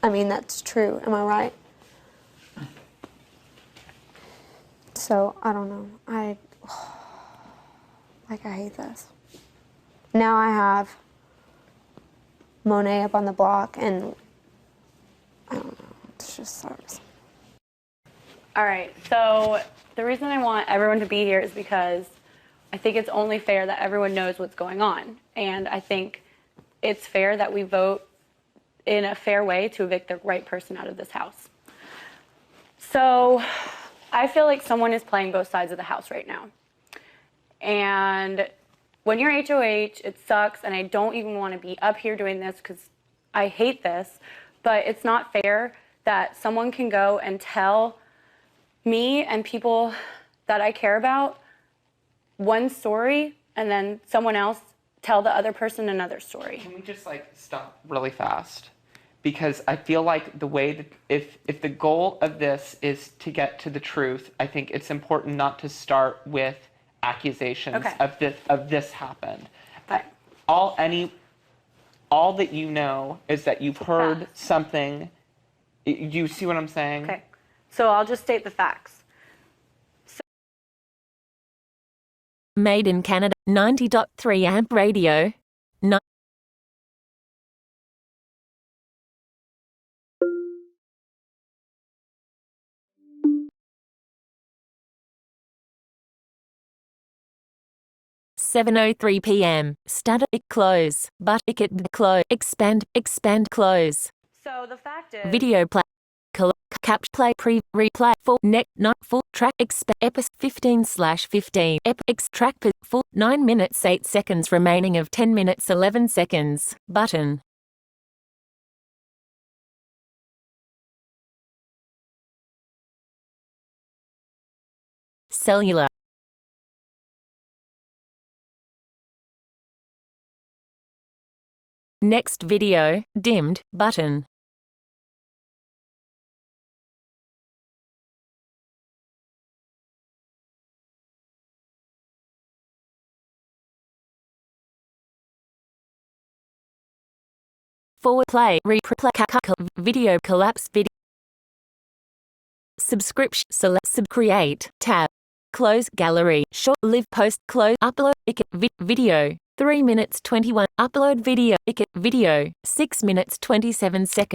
I mean, that's true. Am I right? So, I don't know. I hate this. Now I have Monet up on the block, and I don't know. It just sucks. All right, so the reason I want everyone to be here is because I think it's only fair that everyone knows what's going on. And I think it's fair that we vote in a fair way to evict the right person out of this house. So I feel like someone is playing both sides of the house right now. And when you're HOH, it sucks, and I don't even want to be up here doing this because I hate this, but it's not fair that someone can go and tell me and people that I care about one story and then someone else tell the other person another story. Can we just like stop really fast? Because I feel like the way that if the goal of this is to get to the truth, I think it's important not to start with accusations of this happened. Okay. All that you know is that you've heard something. You see what I'm saying? Okay. So I'll just state the facts. Made in Canada, 90.3 amp radio. No. $7:03 p.m. Static close. But it close. Expand close. So the fact is, Video play. Cap play replay full net not full track episode 15/15 track full 9 minutes 8 seconds remaining of 10 minutes 11 seconds button. Cellular. Next video dimmed button. Forward play, replay, video collapse, video. Subscription, select, create, tab, close gallery, short, live, post, close, upload, video, 3 minutes 21, upload video, video, 6 minutes 27 seconds.